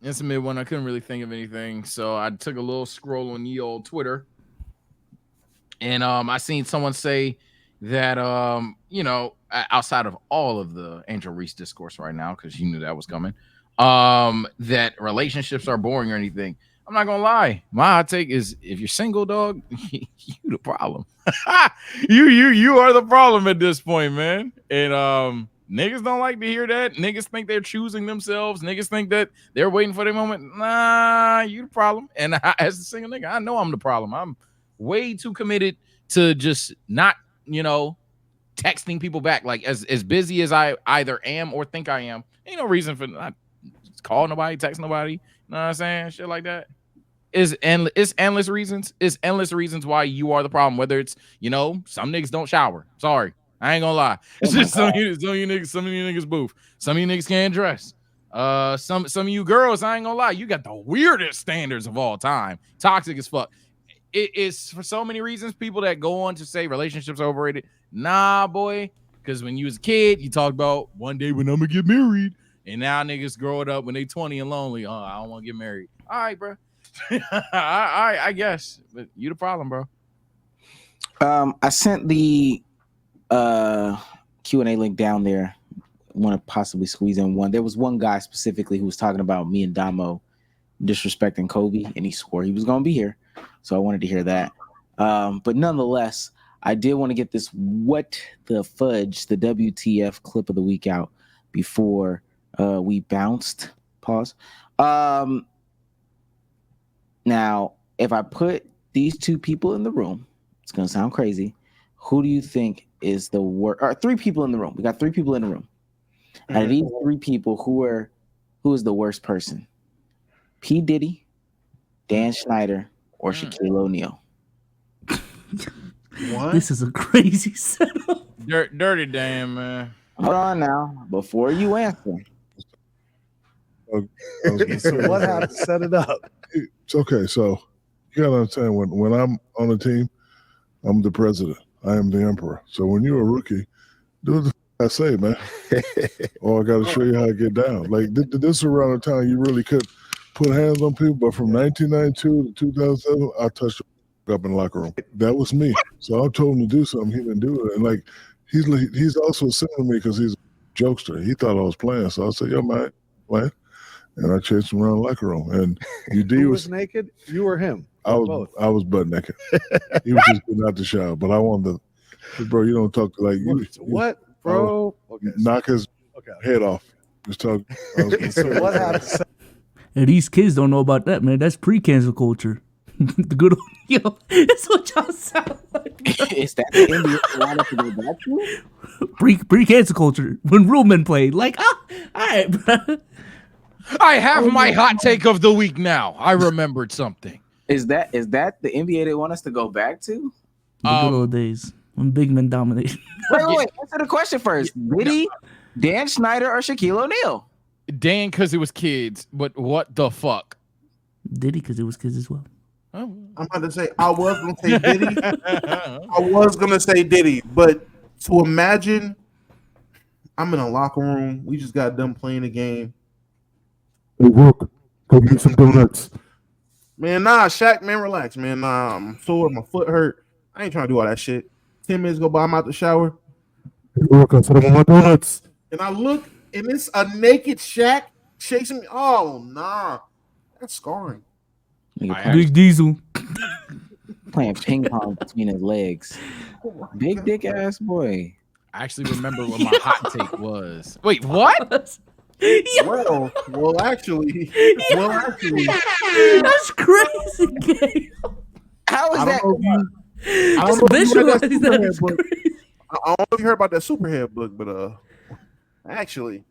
B: It's a mid one. I couldn't really think of anything, so I took a little scroll on the old Twitter, and I seen someone say that outside of all of the Angel Reese discourse right now, because you knew that was coming, that relationships are boring or anything. I'm not gonna lie. My hot take is, if you're single, dog, you the problem. you are the problem at this point, man. And niggas don't like to hear that. Niggas think they're choosing themselves. Niggas think that they're waiting for their moment. Nah, you the problem. And as a single nigga, I know I'm the problem. I'm way too committed to just not, texting people back. Like, as busy as I either am or think I am, ain't no reason for not call nobody, text nobody. You know what I'm saying? Shit like that. It's endless reasons. It's endless reasons why you are the problem. Whether it's, some niggas don't shower. Sorry. I ain't gonna lie. It's just some of you niggas boof. Some of you niggas can't dress. Some of you girls, I ain't gonna lie, you got the weirdest standards of all time. Toxic as fuck. It is for so many reasons. People that go on to say relationships are overrated. Nah, boy. Because when you was a kid, you talked about one day when I'm gonna get married. And now niggas grow it up when they 20 and lonely. Oh, I don't want to get married. All right, bro. I guess. But you the problem, bro.
A: I sent the Q&A link down there. Want to possibly squeeze in one. There was one guy specifically who was talking about me and Damo disrespecting Kobe, and he swore he was going to be here. So I wanted to hear that. But nonetheless, I did want to get this what the fudge, the WTF clip of the week out before we bounced. Pause. Now, if I put these two people in the room, it's going to sound crazy. Who do you think is the worst? Or three people in the room. We got three people in the room. Out of these three people, who is the worst person? P. Diddy, Dan Schneider, or Shaquille O'Neal?
C: What?
D: This is a crazy setup.
B: Dirty damn, man.
A: Hold on now. Before you answer.
K: So what happened? Set it up.
L: It's okay. So you gotta understand, when I'm on a team, I'm the president. I am the emperor. So when you're a rookie, do the I say, man. Or I got to show you how to get down. Like this is around the time you really could put hands on people. But from 1992 to 2007, I touched up in the locker room. That was me. So I told him to do something. He didn't do it. And like he's also similar to me because he's a jokester. He thought I was playing. So I said, "Yo, man, playing." And I chased him around the locker room. And
K: Who was naked? You or him?
L: I was butt naked. He was just getting out the shower. But I wanted to, bro, you don't talk like you.
K: What, bro?
L: Okay, knock his head off. Just talk.
K: So what happened?
D: And these kids don't know about that, man. That's pre-cancel culture. The good old, that's what y'all sound like.
A: Is that the NBA wanted to go back to?
D: Pre-cancel culture when real men played. Like, all right, bro.
B: I have my hot take of the week now. I remembered something.
A: Is that the NBA they want us to go back to?
D: The good old days when big men dominated.
A: Wait. Answer the question first. Diddy, Dan Schneider, or Shaquille O'Neal?
B: Dan, because it was kids. But what the fuck?
D: Diddy, because it was kids as well.
C: I'm about to say I was gonna say Diddy. I was gonna say Diddy, but to imagine I'm in a locker room. We just got done playing a game. Hey, Rook, go get some donuts. Man, nah, Shaq, man, relax, man. Nah, I'm sore, my foot hurt. I ain't trying to do all that shit. 10 minutes go by, I'm out the shower. Hey, Rook, I said I want my donuts. And I look, and it's a naked Shaq chasing me. Oh, nah. That's scarring.
D: Big Diesel
A: playing ping pong between his legs. Big dick ass boy.
B: I actually remember what my hot take was. Wait, what?
C: Well, actually,
D: that's crazy. Game.
A: How is that?
C: I don't know if you heard about that Superhead book, but actually,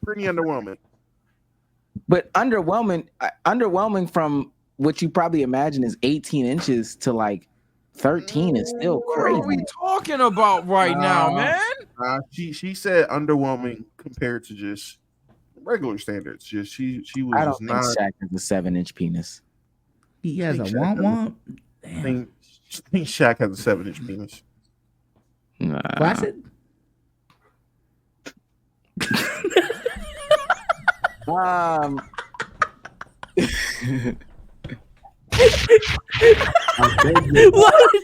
C: pretty underwhelming.
A: But underwhelming from what you probably imagine is 18 inches to like 13 is still crazy.
B: What are we talking about right now, man?
C: She said underwhelming compared to just regular standards. Just she was.
A: I don't
C: just
A: think
C: not.
A: Shaq has a 7-inch penis.
D: He has a womp.
C: I think Shaq has a 7-inch penis.
A: Nah.
D: Placid? Why did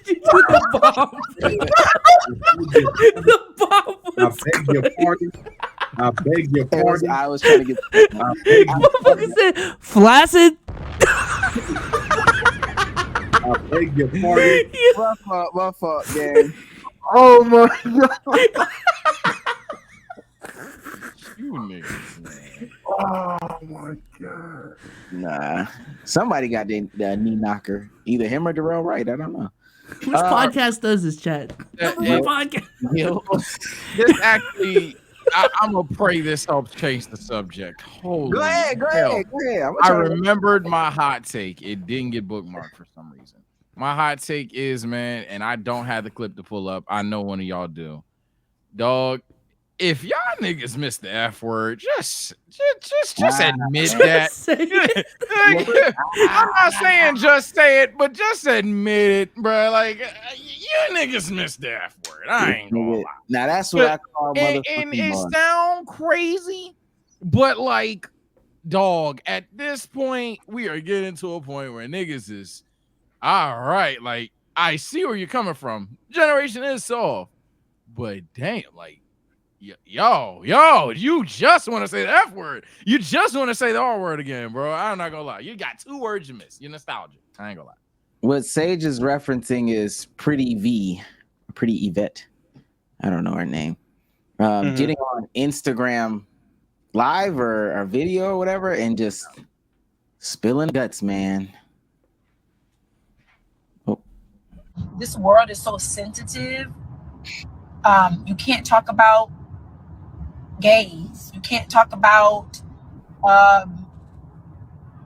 D: you do the bomb? The bomb was
C: I beg your pardon.
A: I was trying to get.
D: Motherfucker said flaccid.
C: I beg your pardon.
A: My fault, man.
C: Oh my god.
B: You niggas, man.
C: Oh my god.
A: Nah. Somebody got the knee knocker. Either him or Darrell Wright. I don't know.
D: Which podcast does this, chat? Podcast.
B: This actually, I'm gonna pray this helps change the subject. Holy
A: Go ahead.
B: I remembered my hot take. It didn't get bookmarked for some reason. My hot take is, man, and I don't have the clip to pull up. I know one of y'all do. Dog, if y'all niggas miss the F word, just admit that. I'm not saying just say it, but just admit it, bro. Like, you niggas missed the F word. I ain't gonna lie.
A: Now that's what I call
B: and
A: motherfucking
B: it
A: bar.
B: sound crazy, but like, dog, at this point, we are getting to a point where niggas is all right. Like, I see where you're coming from. Generation is soft, but damn, like, yo, you just want to say the F word. You just want to say the R word again, bro. I'm not gonna lie. You got 2 words you missed. You're nostalgic. I ain't gonna lie.
A: What Sage is referencing is Pretty Yvette. I don't know her name. Getting on Instagram live or video or whatever and just spilling guts, man.
M: This world is so sensitive. You can't talk about gays. You can't talk about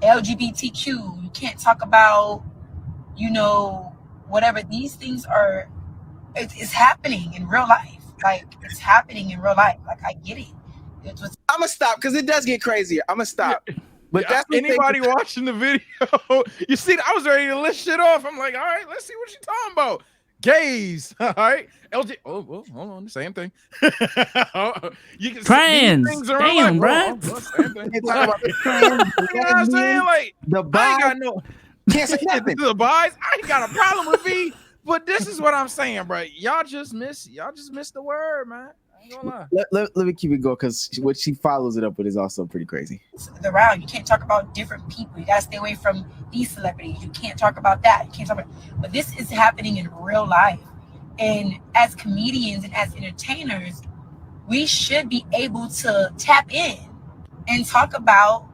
M: LGBTQ. You can't talk about, whatever. These things are, it's happening in real life. Like, it's happening in real life. Like, I get it.
A: I'm going to stop because it does get crazier. I'm going to stop. But that's
B: anybody watching the video. You see, I was ready to list shit off. I'm like, all right, let's see what you're talking about. Gays, all right. LG. Oh, well, hold on, same thing. You can
D: trans.
B: Things
D: Damn,
B: like,
D: bro.
B: Same thing.
A: You know what I'm saying?
B: Like,
A: the
B: I ain't got no.
A: Can't say nothing.
B: The buys. I ain't got a problem with V. But this is what I'm saying, bro. Y'all just missed the word, man. I ain't gonna lie.
A: Let me keep it going because what she follows it up with is also pretty crazy.
M: Around, you can't talk about different people. You gotta stay away from these celebrities. You can't talk about that. You can't talk about. But this is happening in real life, and as comedians and as entertainers, we should be able to tap in and talk about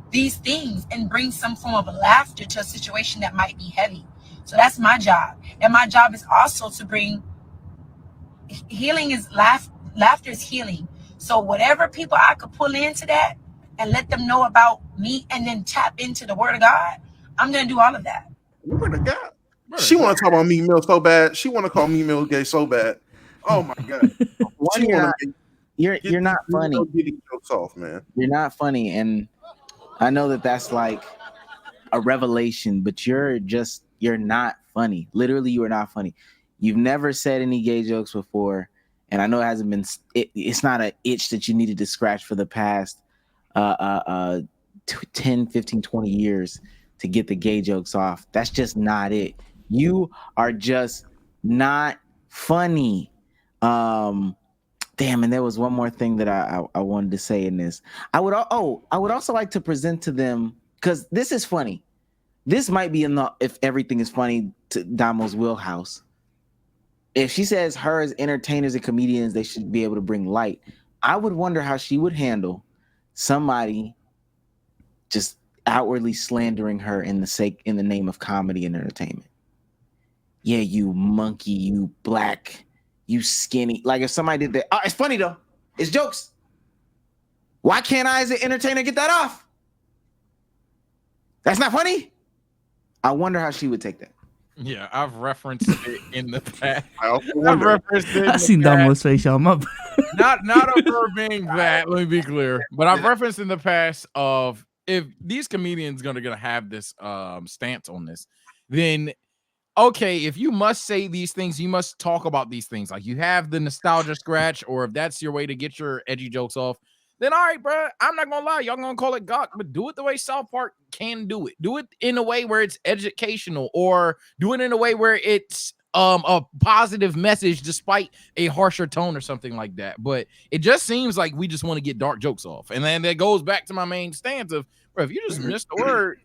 M: these things and bring some form of laughter to a situation that might be heavy. So that's my job, and my job is also to bring healing. Is laughter is healing. So whatever people I could pull into that and let them know about me and then tap into the word of God, I'm going to do all of that.
C: Word of God. She want to talk about Meek Mill so bad. She want to call Meek Mill gay so bad. Oh my God.
A: You're not funny.
C: Jokes off, man.
A: You're not funny. And I know that that's like a revelation, but you're just You're not funny. Literally, you are not funny. You've never said any gay jokes before, and I know it hasn't been. It's not an itch that you needed to scratch for the past 10, 15, 20 years to get the gay jokes off. That's just not it. You are just not funny. Damn, and there was one more thing that I wanted to say in this. I would also like to present to them, because this is funny. This might be enough if everything is funny to Damo's wheelhouse. If she says her as entertainers and comedians, they should be able to bring light. I would wonder how she would handle somebody just outwardly slandering her in the name of comedy and entertainment. Yeah, you monkey, you black, you skinny. Like if somebody did that, oh, it's funny though. It's jokes. Why can't I as an entertainer get that off? That's not funny. I wonder how she would take that.
B: Yeah, I've referenced it in the past.
C: I've
B: referenced it.
D: I seen Damo's face, y'all. Not
B: of her being that. Let me be clear, but I've referenced in the past of if these comedians gonna have this stance on this, then okay, if you must say these things, you must talk about these things. Like you have the nostalgia scratch, or if that's your way to get your edgy jokes off, then all right, bro. I'm not gonna lie, y'all gonna call it gawk, but do it the way South Park can do it. Do it in a way where it's educational, or do it in a way where it's a positive message despite a harsher tone or something like that. But it just seems like we just want to get dark jokes off, and then that goes back to my main stance of, bro, if you just missed the word,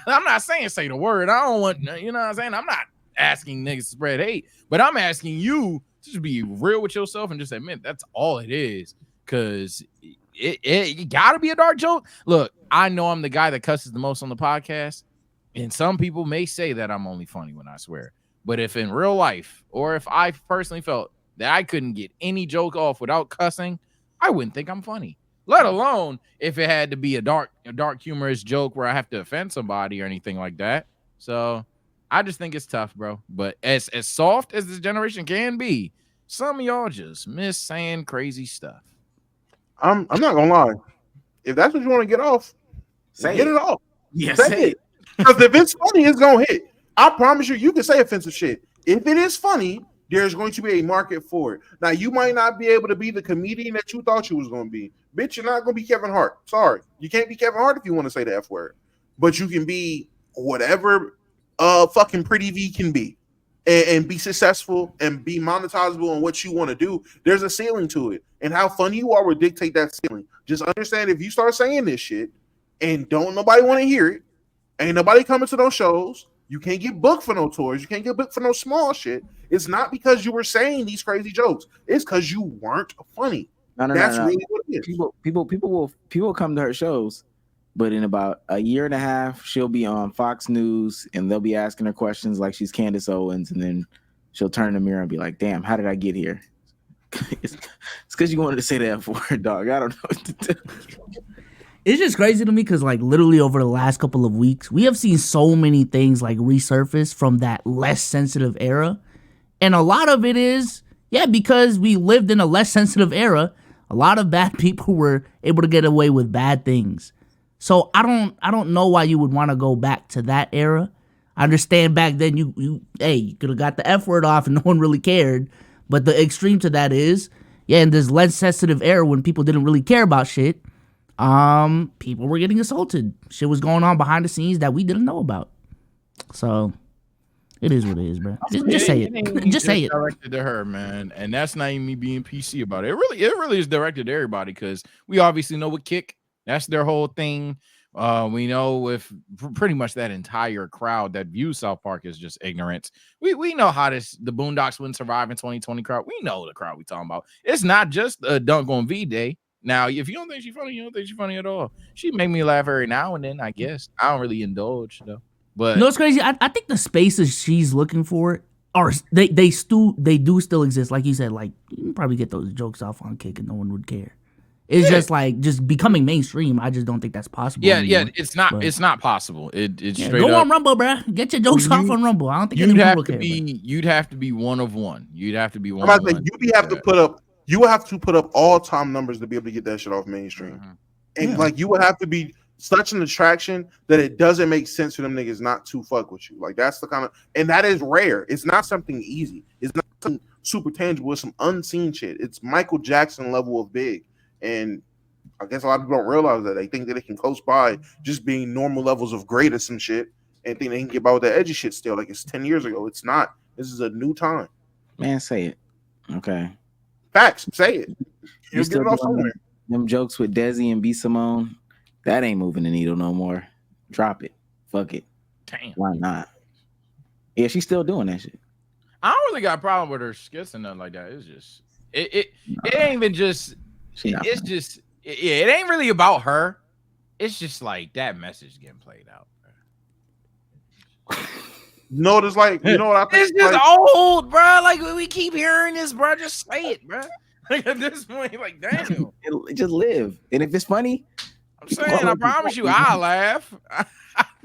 B: I'm not saying say the word. I don't want, you know what I'm saying? I'm not asking niggas to spread hate, but I'm asking you to just be real with yourself and just admit that's all it is. Cause it gotta be a dark joke. Look, I know I'm the guy that cusses the most on the podcast, and some people may say that I'm only funny when I swear. But if in real life, or if I personally felt that I couldn't get any joke off without cussing, I wouldn't think I'm funny. Let alone if it had to be a dark humorous joke where I have to offend somebody or anything like that. So I just think it's tough, bro. But as soft as this generation can be, some of y'all just miss saying crazy stuff.
C: I'm not gonna lie. If that's what you want to get off, get it off.
A: Yeah,
C: say it. Because if it's funny, it's gonna hit. I promise you can say offensive shit. If it is funny, there's going to be a market for it. Now, you might not be able to be the comedian that you thought you was going to be. Bitch, you're not going to be Kevin Hart. Sorry. You can't be Kevin Hart if you want to say the F word. But you can be whatever fucking Pretty V can be. And be successful and be monetizable on what you want to do. There's a ceiling to it. And how funny you are will dictate that ceiling. Just understand, if you start saying this shit and don't nobody want to hear it, ain't nobody coming to those shows, you can't get booked for no tours. You can't get booked for no small shit. It's not because you were saying these crazy jokes. It's because you weren't funny. That's really what it is.
A: People will come to her shows, but in about a year and a half, she'll be on Fox News and they'll be asking her questions like she's Candace Owens, and then she'll turn in the mirror and be like, "Damn, how did I get here?" It's because you wanted to say that F word, dog. I don't know what to tell you.
D: It's just crazy to me because, like, literally over the last couple of weeks, we have seen so many things, like, resurface from that less sensitive era. And a lot of it is, because we lived in a less sensitive era, a lot of bad people were able to get away with bad things. So I don't know why you would want to go back to that era. I understand back then you could have got the F word off and no one really cared. But the extreme to that is, in this less sensitive era when people didn't really care about shit, people were getting assaulted. Shit was going on behind the scenes that we didn't know about. So it is what it is, bro. Just say it. Just say it.
B: Directed to her, man, and that's not even me being PC about it. It really is directed to everybody, because we obviously know what Kick. That's their whole thing. We know with pretty much that entire crowd that views South Park as just ignorance. We know how the Boondocks wouldn't survive in 2020 crowd. We know the crowd we talking about. It's not just a dunk on V-Day. Now, if you don't think she's funny, you don't think she's funny at all. She make me laugh every now and then, I guess. I don't really indulge, though. But
D: you know what's crazy? I think the spaces she's looking for are they do still exist. Like you said, like you can probably get those jokes off on Kick and no one would care. It's just like becoming mainstream. I just don't think that's possible.
B: Yeah, it's not possible. It's straight
D: go
B: up.
D: on Rumble, bro. Get your jokes off on Rumble. I don't think
B: you'd have to be one of one. You'd have to be one of one.
C: You would have to put up all-time numbers to be able to get that shit off mainstream. And like you would have to be such an attraction that it doesn't make sense for them niggas not to fuck with you. Like that's the kind of, and that is rare. It's not something easy. It's not something super tangible. It's some unseen shit. It's Michael Jackson level of big, and I guess a lot of people don't realize that. They think that it can close by just being normal levels of great or some shit, and think they can get by with that edgy shit still. Like it's 10 years ago. It's not. This is a new time.
A: Man, say it. Okay.
C: Facts. Say it.
A: You
C: You'll
A: still
C: get it off
A: doing
C: somewhere.
A: them jokes with Desi and B Simone? That ain't moving the needle no more. Drop it. Fuck it.
B: Damn.
A: Why not? Yeah, she's still doing that shit.
B: I don't really got a problem with her skits and nothing like that. It's just it ain't even just. It's just it ain't really about her. It's just like that message getting played out.
C: No, it's like, you know what I think?
B: It's just
C: like,
B: old, bro. Like we keep hearing this, bro. Just say it, bro. Like at this point, like damn.
A: Just live. And if it's funny,
B: I'm saying, I promise you, I'll laugh.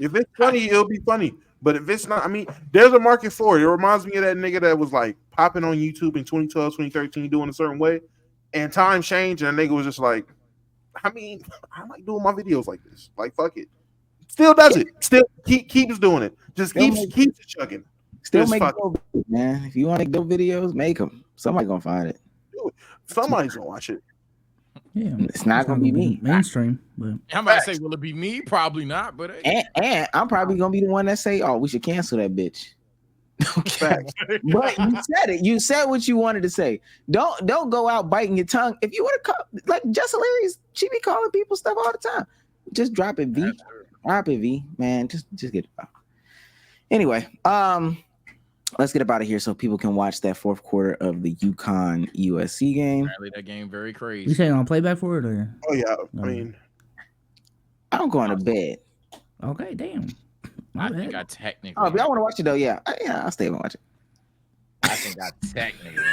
C: If it's funny, it'll be funny. But if it's not, I mean, there's a market for it. It reminds me of that nigga that was like popping on YouTube in 2012, 2013, doing a certain way, and time changed, and the nigga was just like, I mean, I like doing my videos like this. Like, fuck it. Still does it. Still keeps doing it. Just keeps it chugging.
A: Still
C: Just
A: make
C: fuck
A: dope videos, man. If you want to make dope videos, make them. Somebody gonna find it.
C: Somebody's gonna watch it.
D: Yeah,
A: it's not gonna be me.
D: Mainstream, but
B: I'm about to say, will it be me? Probably not. But
A: and I'm probably gonna be the one that say, "Oh, we should cancel that bitch."
C: Facts.
A: But you said it. You said what you wanted to say. Don't go out biting your tongue. If you want to call, like Jess Hilarious, she be calling people stuff all the time. Just drop it, V. Drop it, V. Man, just get it out. Anyway, let's get up out of here so people can watch that fourth quarter of the UConn USC game.
B: Apparently that game very crazy.
D: You saying on playback for it or?
C: Oh yeah, I mean,
A: I'm going to bed.
D: Okay, damn.
B: I think I technically.
A: Oh, if y'all want to watch it though, yeah, I'll stay and watch it.
B: I think I technically.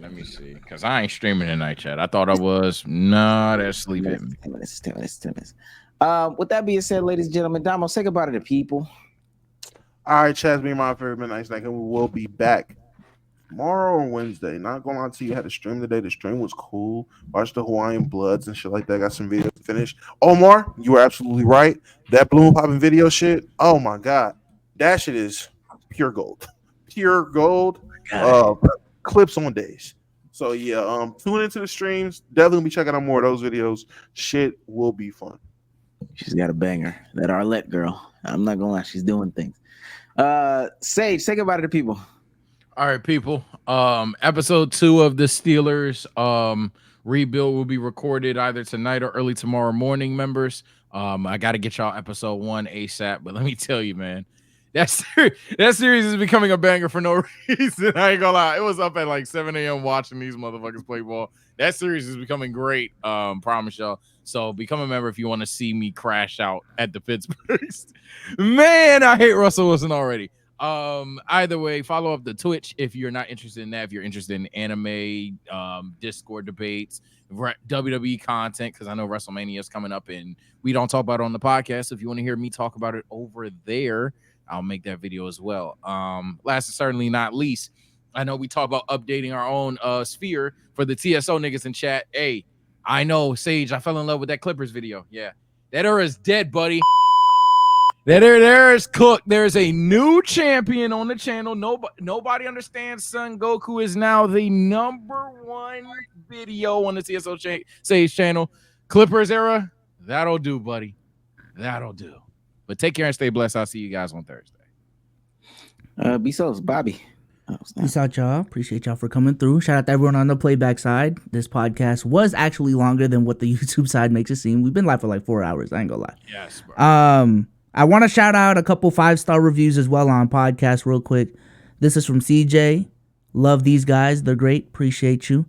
B: Let me see, because I ain't streaming tonight, chat. I thought I was. Nah, that's sleeping.
A: 10 minutes. With that being said, ladies and gentlemen, Damo, say goodbye to the people.
C: all right, Chaz, me and my favorite midnight snack, and we will be back tomorrow or Wednesday. Not gonna lie to you, I had to stream today. The stream was cool. Watch the Hawaiian Bloods and shit like that. Got some videos to finish. Omar, you were absolutely right. That balloon popping video shit. Oh my god, that shit is pure gold. Pure gold. Clips on days. So yeah, tune into the streams. Definitely be checking out more of those videos. Shit will be fun.
A: She's got a banger. That Arlette girl. I'm not gonna lie, she's doing things. Sage, say goodbye to the people.
B: All right, people. Episode 2 of the Steelers rebuild will be recorded either tonight or early tomorrow morning, members. I got to get y'all episode 1 ASAP, but let me tell you, man, that series is becoming a banger for no reason. I ain't gonna lie. It was up at like 7 a.m. watching these motherfuckers play ball. That series is becoming great. Promise y'all. So become a member if you want to see me crash out at the Pittsburgh. Man, I hate Russell Wilson already. Either way, follow up the Twitch if you're not interested in that. If you're interested in anime, Discord debates, WWE content, because I know WrestleMania is coming up and we don't talk about it on the podcast. If you want to hear me talk about it over there, I'll make that video as well. Last and certainly not least, I know we talk about updating our own sphere for the TSO niggas in chat. Hey, I know, Sage, I fell in love with that Clippers video. Yeah, that era is dead, buddy. That era is cooked. There's a new champion on the channel. Nobody understands Son Goku is now the #1 video on the TSO Sage channel. Clippers era, that'll do, buddy. That'll do. But take care and stay blessed. I'll see you guys on Thursday.
A: Be so, Bobby.
D: Peace out, y'all. Appreciate y'all for coming through. Shout out to everyone on the playback side. This podcast was actually longer than what the YouTube side makes it seem. We've been live for like 4 hours. I ain't gonna lie.
B: Yes, bro.
D: I want to shout out a couple 5-star reviews as well on podcasts real quick. This is from CJ. Love these guys. They're great. Appreciate you.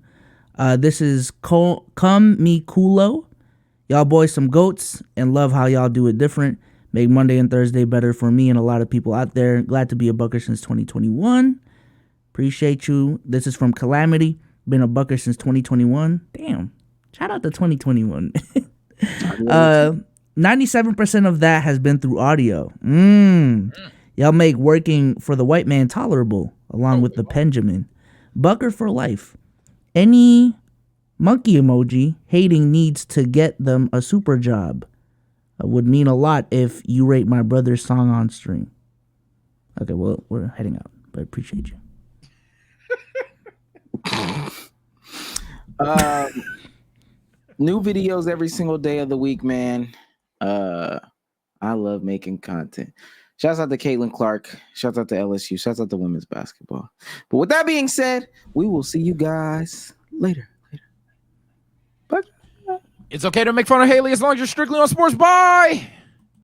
D: This is Come Me Kulo. Y'all boys some goats and love how y'all do it different. Make Monday and Thursday better for me and a lot of people out there. Glad to be a Bucker since 2021. Appreciate you. This is from Calamity. Been a Bucker since 2021. Damn. Shout out to 2021. 97% of that has been through audio. Y'all make working for the white man tolerable, along with the Benjamin. Bucker for life. Any monkey emoji hating needs to get them a super job. would mean a lot if you rate my brother's song on stream. Okay, well, we're heading out, but I appreciate you.
A: New videos every single day of the week, man. I love making content. Shouts out to Caitlin Clark. Shouts out to LSU. Shouts out to women's basketball. But with that being said, we will see you guys later.
B: It's okay to make fun of Haley as long as you're strictly on sports. Bye.